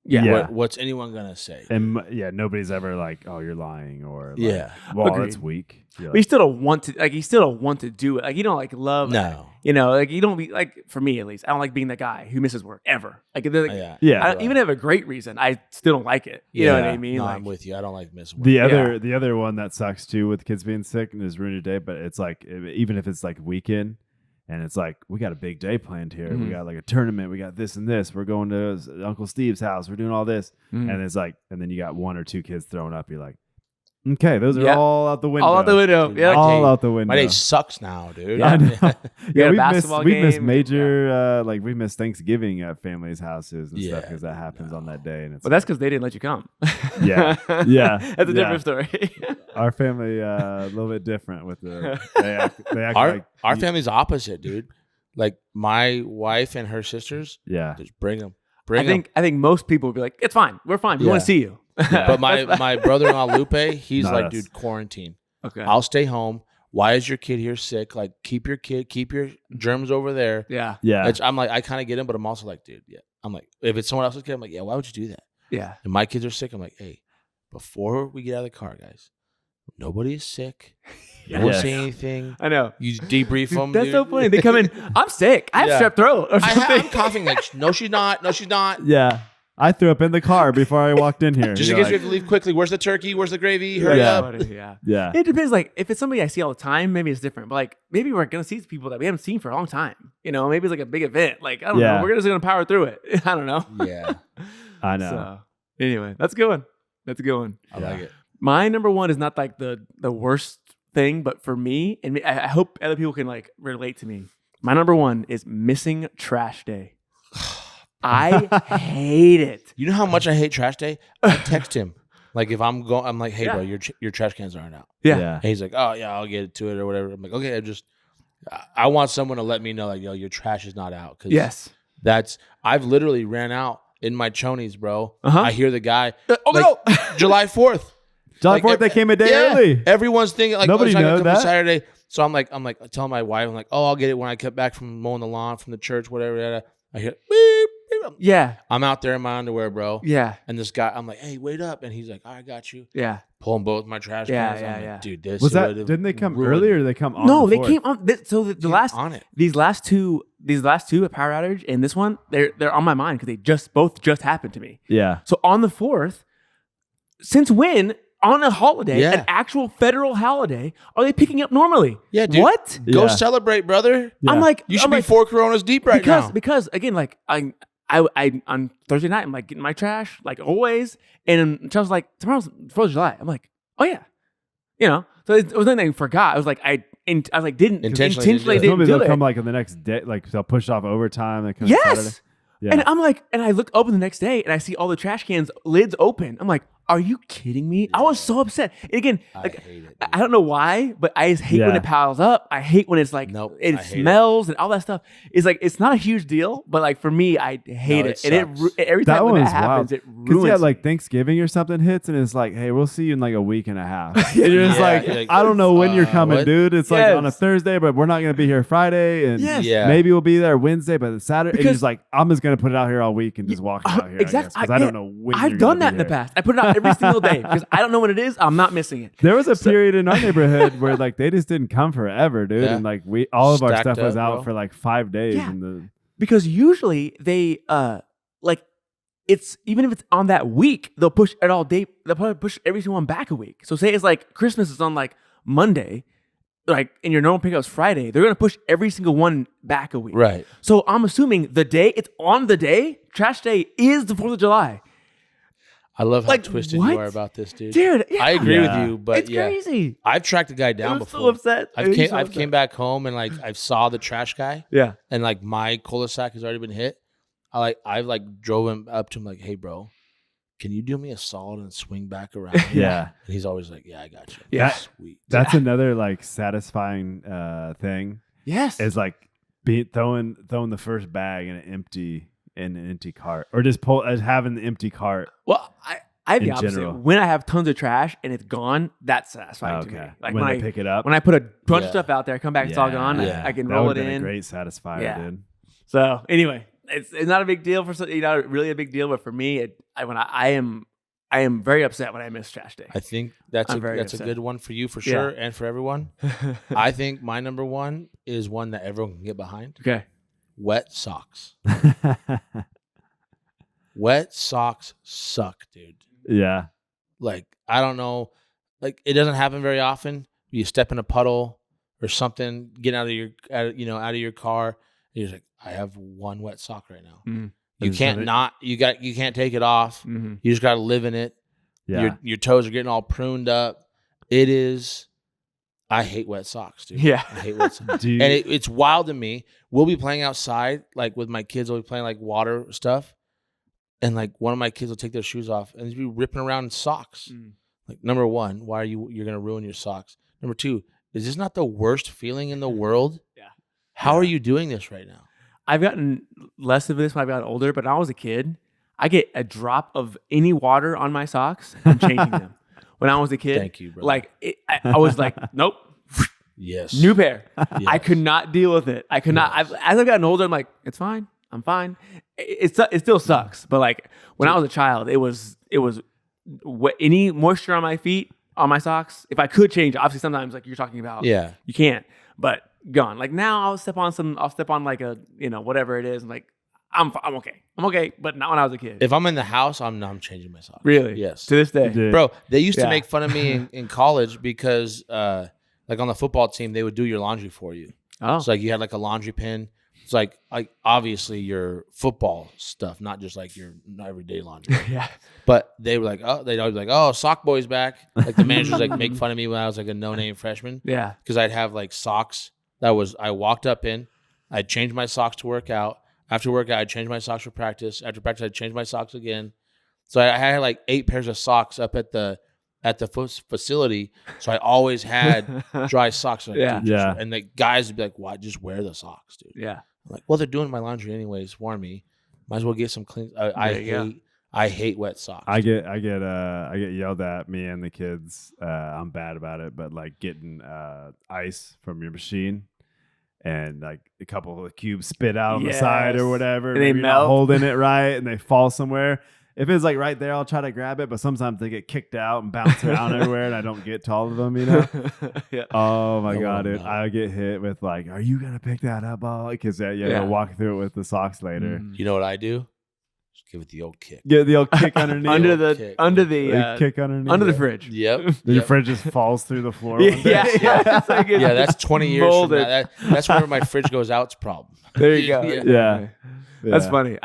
yeah. Yeah. What's anyone gonna say? And yeah, nobody's ever like, oh, you're lying, or like, Yeah. well, Agreed. that's weak. You're But you like, still don't want to you still don't want to do it. Like you don't like love No. you know, like you don't be like for me at least, I don't like being the guy who misses work ever. Like, Yeah. yeah. even if I have a great reason, I still don't like it. You know what I Yeah. mean? No, like, I'm with you. I don't like missing work. The other one that sucks too with kids being sick and is ruining your day, but it's like even if it's like weekend and it's like we got a big day planned here, we Mhm. got like a tournament, we got this and this, we're going to Uncle Steve's house, we're doing all this, Mhm. and it's like, and then you got 1 or 2 kids throwing up, you're like, okay, those are Yeah. all out the window, all out the window. Dude, Yeah. all out the window. My day sucks now, dude. Yeah. I know. got Yeah, a we've basketball missed game. major like we missed Thanksgiving at families' houses and stuff Yeah, because that happens on that day, and it's But that's because they didn't let you come. Yeah. Yeah. That's a Yeah. different story. our family a little bit different with the they act Our like family's opposite, dude. Like my wife and her sisters, yeah. just bring them. I think most people would be like, it's fine. We're fine. We want Yeah. to see you. But my brother-in-law Lupe, he's Not like, us. dude, quarantine. Okay. I'll stay home. Why is your kid here sick? Like, keep your germs over there. Yeah. Yeah. I'm like, I kind of get him, but I'm also like, dude, yeah. I'm like, if it's someone else's kid, I'm like, yeah, why would you do that? Yeah. And my kids are sick. I'm like, hey, before we get out of the car, guys, nobody is sick. You won't Yes. say anything. I know. You debrief them. That's dude. so funny. They come in. I'm sick. I have Yeah. strep throat. Or I'm something. coughing. Like, no, she's not. No, she's not. Yeah. I threw up in the car before I walked in here. Just in You're case we like, have to leave quickly. Where's the turkey? Where's the gravy? Hurry Yeah. up. Yeah. yeah. It depends. Like if it's somebody I see all the time, maybe it's different. But like maybe we're gonna see people that we haven't seen for a long time. You know, maybe it's like a big event. Like I don't Yeah. know. We're just gonna power through it. I don't know. Yeah, I know. So, anyway, that's a good one. That's a good one. I like it. My number one is not like the worst thing, but for me, and I hope other people can like relate to me. My number one is missing trash day. I hate it. You know how much I hate trash day? I text him. Like if I'm going, I'm like, hey, Yeah. bro, your trash cans aren't out. Yeah. And he's like, oh yeah, I'll get to it or whatever. I'm like, okay, I want someone to let me know, like, yo, your trash is not out. Cause Yes. I've literally ran out in my chonies, bro. Uh-huh. I hear the guy. Oh like, no. July 4th. July Like, 4th, they came a day early. Everyone's thinking like, Nobody oh, it's not gonna know come that. Saturday. So I'm like telling my wife, I'm like, oh, I'll get it when I get back from mowing the lawn from the church, whatever. I hear beep, beep. Yeah. I'm out there in my underwear, bro. Yeah. And this guy, I'm like, hey, wait up. And he's like, I got you. Yeah. Pulling both my trash cans. I'm like, dude, this was that. Didn't they come early or did they come on? No, before? they came on. So the last on it. These last two at power outage and this one, they're on my mind because they both happened to me. Yeah. So on the 4th, since when on a holiday, an actual federal holiday, are they picking up normally? Yeah, dude. What? Go celebrate, brother. Yeah. I'm like, you should be 4 Coronas deep right now. Because again, like I on Thursday night, I'm like getting my trash like always, and Charles was like, tomorrow's 4th of July. I'm like, oh yeah, So it was nothing I forgot. I was like, didn't intentionally didn't do they'll it. come like on the next day, like they'll push off overtime. They come Yes. Saturday. Yeah. And I'm like, and I look open the next day and I see all the trash cans lids open. I'm like, are you kidding me? I was so upset. And again, like, I hate it. I don't know why, but I just hate when it piles up. I hate when it's like it smells and all that stuff. It's like it's not a huge deal, but like for me, I hate it. And every time when that happens, it ruins. Yeah, like Thanksgiving or something hits, and it's like, hey, we'll see you in like a week and a half. And you're just like, I don't know when you're coming, dude. It's like on a Thursday, but we're not gonna be here Friday, and maybe we'll be there Wednesday, but it's Saturday. And you're just like, I'm just gonna put it out here all week and just walk out here. Exactly, because I don't know when. I've done that in the past. I put it out every single day. Because I don't know what it is, I'm not missing it. There was a period in our neighborhood where like they just didn't come forever, dude, and like all of our stuff was out for like 5 days. Yeah. And because usually they like it's even if it's on that week, they'll push it all day. They'll probably push every single one back a week. So say it's like Christmas is on like Monday, like and your normal pickup's Friday. They're gonna push every single one back a week. Right. So I'm assuming the day it's on the day, trash day is the 4th of July. I love how twisted you are about this, dude. Dude, I agree with you, but it's crazy. I've tracked a guy down before. So upset. I've came back home and like I saw the trash guy. Yeah. And like my cul-de-sac has already been hit. I've drove him up to him like, hey bro, can you do me a solid and swing back around? Yeah. And he's always like, yeah, I got you. Yeah. Sweet. That's another like satisfying thing. Yes. Is like throwing the first bag in an empty cart, or just having the empty cart. Well, I have the opposite. General. When I have tons of trash and it's gone, that's satisfying to me. Like when I pick it up, when I put a bunch of stuff out there, come back, it's all gone. Yeah. I can that roll would it have been in. a great satisfier, dude. So anyway, it's not a big deal for not really a big deal, but for me, I am very upset when I miss trash day. I think that's a good one for you for sure and for everyone. I think my number one is one that everyone can get behind. Okay. Wet socks. Wet socks suck, dude. Yeah. Like, I don't know. Like, it doesn't happen very often. You step in a puddle or something, get out of your car, and you're like, I have one wet sock right now. Mm. You can't take it off. Mm-hmm. You just got to live in it. Yeah. Your toes are getting all pruned up. I hate wet socks, dude. Yeah. I hate wet socks. And it's wild to me. We'll be playing outside, like with my kids, we'll be playing like water stuff. And like one of my kids will take their shoes off and be ripping around in socks. Mm. Like, number one, why are you're going to ruin your socks? Number two, is this not the worst feeling in the world? Yeah. How are you doing this right now? I've gotten less of this when I've gotten older, but when I was a kid, I get a drop of any water on my socks, I'm changing them. When I was a kid, thank you, bro. Like I was like, nope. Yes. New pair. Yes. I could not deal with it. I could not. As I've gotten older, I'm like, it's fine. I'm fine. It still sucks, but like when I was a child, it was any moisture on my feet, on my socks. If I could change, obviously sometimes like you're talking about, you can't. But gone. Like now, I'll step on like a whatever it is. I'm like, I'm okay. But not when I was a kid. If I'm in the house, I'm changing my socks. Really? Yes. To this day, bro. They used to make fun of me in college because like on the football team, they would do your laundry for you. Oh, so like you had like a laundry pin. It's like obviously your football stuff, not just like your everyday laundry. Yeah. But they were like, they'd always be like, oh, sock boy's back. Like the managers like make fun of me when I was like a no-name freshman. Yeah. Because I'd have like socks I walked up in, I'd change my socks to work out. After workout, I'd change my socks for practice. After practice, I'd change my socks again. So I had like 8 pairs of socks up at the facility. So I always had dry socks. Like, yeah. And the guys would be like, why? Just wear the socks, dude. Yeah. I'm like, well, they're doing my laundry anyways for me. Might as well get some clean. I I hate wet socks. I get yelled at, me and the kids. I'm bad about it, but like getting ice from your machine and like a couple of cubes spit out on the side or whatever, and they maybe you're melt, not holding it right, and they fall somewhere. If it's like right there, I'll try to grab it, but sometimes they get kicked out and bounce around everywhere, and I don't get to all of them, you know? Yeah. Oh my God, dude. No. I get hit with like, are you going to pick that up? Because Yeah. I'll walk through it with the socks later. You know what I do? Just give it the old kick. Get the old kick underneath. under the kick. Kick underneath. under the fridge. Yep. Then your Yep. fridge just falls through the floor. Yeah, one day. yeah. It's like Yeah, that's 20 years molded. from now. That's whenever my fridge goes out. It's a problem. There you go. Yeah. That's Yeah. funny.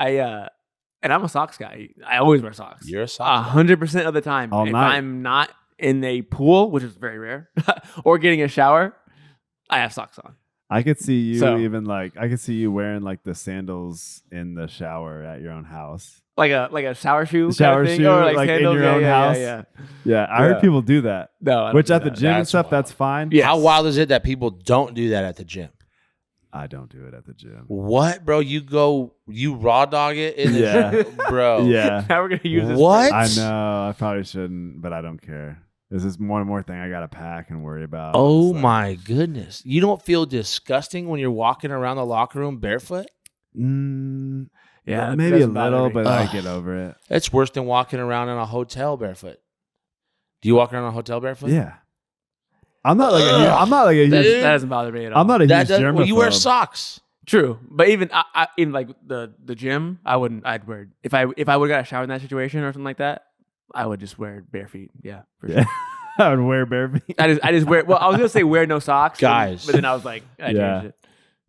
And I'm a socks guy. I always wear socks. You're a sock. 100% of the time. All If night. I'm not in a pool, which is very rare, or getting a shower, I have socks on. I could see you So- I could see you wearing like the sandals in the shower at your own house. Like a shower shoe, Shower kind of thing, shoe, or like like in sandals. your Yeah, own yeah, house. Yeah, Yeah, I heard Yeah. people do that. No, I don't Which do at the that. gym and That's stuff, wild. that's fine. Yes. How wild is it that people don't do that at the gym? I don't do it at the gym. What, bro? You raw dog it in the Yeah. gym, bro. Yeah. Now we're gonna use this. What? I know. I probably shouldn't, but I don't care. This is one more thing I got to pack and worry about. Oh It's like, my goodness! You don't feel disgusting when you're walking around the locker room barefoot? Yeah, it maybe a doesn't bother little, me. but I Ugh. get over it. It's worse than walking around in a hotel barefoot. Do you walk around in a hotel barefoot? Yeah. I'm not like a huge, That Dude. doesn't bother me at all. I'm not a That huge does, germaphobe. well, you wear socks. True, but even I in like the gym, I wouldn't. I'd wear if I would have got a shower in that situation or something like that. I would just wear bare feet. Yeah, for sure. Yeah. I would wear bare feet. I just wear. Well, I was gonna say wear no socks, Guys. but then I was like, I Yeah. changed it.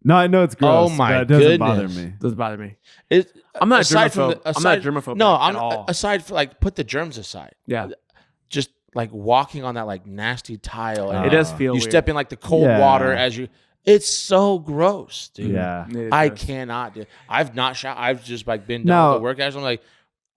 No, I know it's gross. Oh my but it doesn't bother goodness. me. Doesn't bother me. I'm not a germaphobe. I'm not a germaphobe No, at I'm all. aside for like put the germs aside. Yeah, Just like walking on that like nasty tile. And it does feel. you weird. step in like the cold Yeah. water as you. It's so gross, dude. Yeah. It is I gross. cannot do. I've not showered. I've just like been No. done with the workouts. I'm like,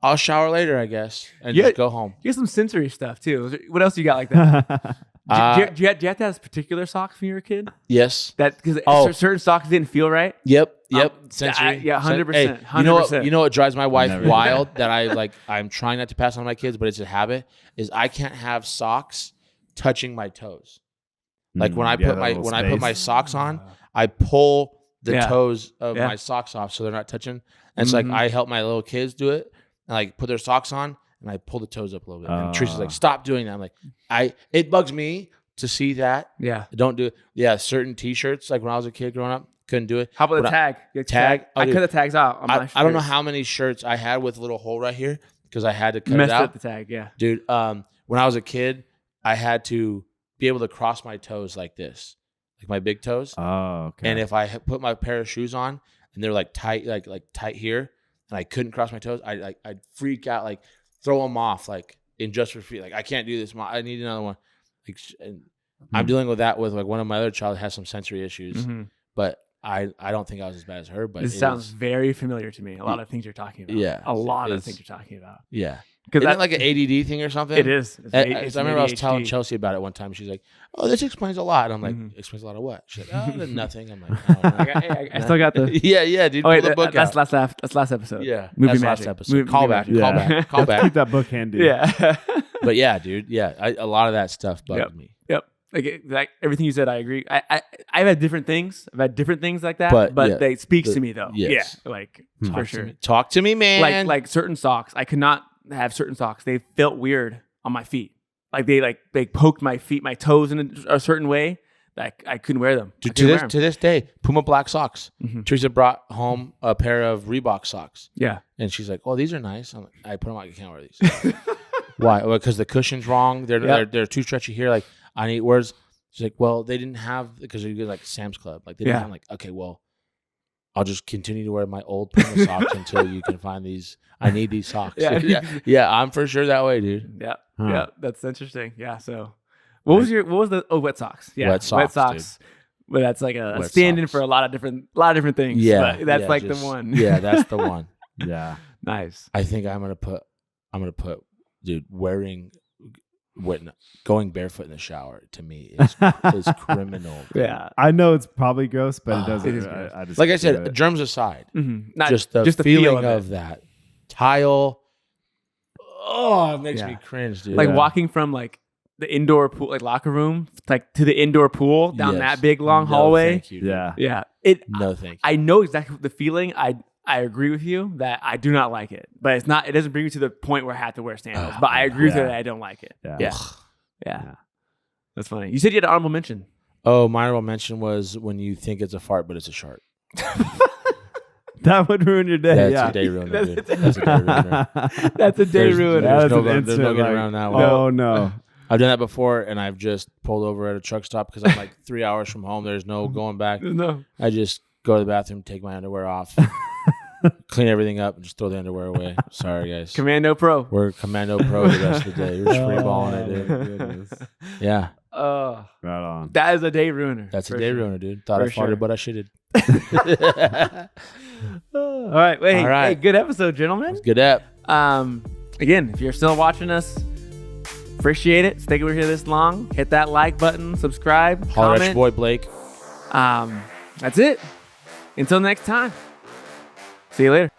I'll shower later, I guess, and Yeah. just go home. You got some sensory stuff too. What else you got like that? Do you have to have particular socks when you were a kid? Yes. That because Oh. certain socks didn't feel right. Yep. Um, Sensory. yeah, 100%, Hey, you know what? 100%. You know what drives my wife Never did wild that I'm trying not to pass on to my kids, but it's a habit. Is I can't have socks touching my toes. Like when I Yeah, put that my little when I put my space. socks on, I pull the Yeah. toes of Yeah. my socks off so they're not touching. And it's like Mhm. I help my little kids do it and like put their socks on and I pull the toes up a little bit. And Teresa's like, "Stop doing that." I'm like, it bugs me to see that. Yeah. Don't do it. Yeah, certain T-shirts like when I was a kid growing up, couldn't do it. How about When the I- tag? You have to Tag? Oh, I dude. cut the tags out. On my I don't know shirts. how many shirts I had with a little hole right here because I had to cut messed it out. up the tag. Yeah. Dude, when I was a kid, I had to be able to cross my toes like this, like my big toes. Oh, okay. And if I put my pair of shoes on and they're like tight, like tight here, and I couldn't cross my toes, I'd freak out, like throw them off, like in just for free. Like I can't do this. I need another one. Like, and I'm dealing with that with like one of my other child has some sensory issues, Mhm. but I don't think I was as bad as her. But This it sounds is- very familiar to me. A lot of things you're talking about. Yeah. A lot of It's- things you're talking about. yeah. Because Isn't it like an ADD thing or something? it is. It's I it's remember I was ADHD. telling Chelsea about it one time. She's like, "Oh, this explains a lot." And I'm like, Mhm. "Explains a lot of what?" She's like, "Oh, then nothing." I'm like, "Oh, I still got the. yeah, dude. Oh wait, pull the book that's out. that's last episode. Yeah, Movie that's magic. last episode. Movie Call back, magic. call Yeah. back, call Keep back. that book handy. Yeah. But yeah, dude. Yeah, a lot of that stuff bugged me. Yep. Like everything you said, I agree. I've had different things. I've had different things like that, But, but yeah, they speaks to me though. yes. Yeah, like Hmm. for Talk to sure. me. Talk to me, man. Like certain socks, I could not have certain socks. They felt weird on my feet. Like they poked my feet, my toes in a certain way. Like I couldn't wear them. I to couldn't wear them. this day, Puma black socks. Mhm. Teresa brought home a pair of Reebok socks, Yeah. and she's like, "Oh, these are nice." I'm like, I put them on. I can't wear these. Why? Well, because the cushion's wrong. They're too stretchy here. Like I need words. She's like, well, they didn't have because you get like Sam's Club. Like they didn't Yeah. have, like, okay, well, I'll just continue to wear my old Puma socks until you can find these. I need these socks. Yeah. yeah, I'm for sure that way, dude. Yeah. Huh. Yeah. That's interesting. Yeah. So what was the wet socks? Yeah. Wet socks, But that's like a Wet stand-in socks. for a lot of different things. Yeah, But that's yeah, like just- the one. Yeah, that's the one. Yeah. Nice. I think I'm gonna put, dude, going barefoot in the shower to me is criminal. Yeah. I know it's probably gross, but it doesn't. It is gross. I just Like I do said, it. germs aside, Mm-hmm. Not just the feel feeling of that tile, Oh, it makes Yeah. me cringe, dude. Like walking from like the indoor pool, like locker room, like to the indoor pool down Yes. that big long No, hallway. Thank you, dude. Yeah. Yeah. No, thank you. I know exactly the feeling. I agree with you that I do not like it, but it's not. It doesn't bring me to the point where I have to wear sandals. But I agree with you that I don't like it. Yeah. Yeah. That's funny. You said you had an honorable mention. Oh, my honorable mention was when you think it's a fart, but it's a shark. That would ruin your day. That's a day ruiner, That's dude. a day- That's a day ruiner. That's a day There's- ruiner. there's no an there's no instant, getting like, around that one. Oh no. I've done that before, and I've just pulled over at a truck stop because I'm like 3 hours from home. There's no going back. No. I just go to the bathroom, take my underwear off, clean everything up, and just throw the underwear away. Sorry, guys. Commando Pro. We're Commando Pro the rest of the day. We're just free balling it, dude. Goodness. Yeah, Right on. That is a day ruiner. that's a for day sure. ruiner, dude. Thought I For farted, sure. but I shitted. All right. Wait. All right. Hey, good episode, gentlemen. Good app. Again, if you're still watching us, appreciate it. Stay here this long. Hit that like button, subscribe, Holler at your comment. boy Blake. That's it. Until next time. See you later.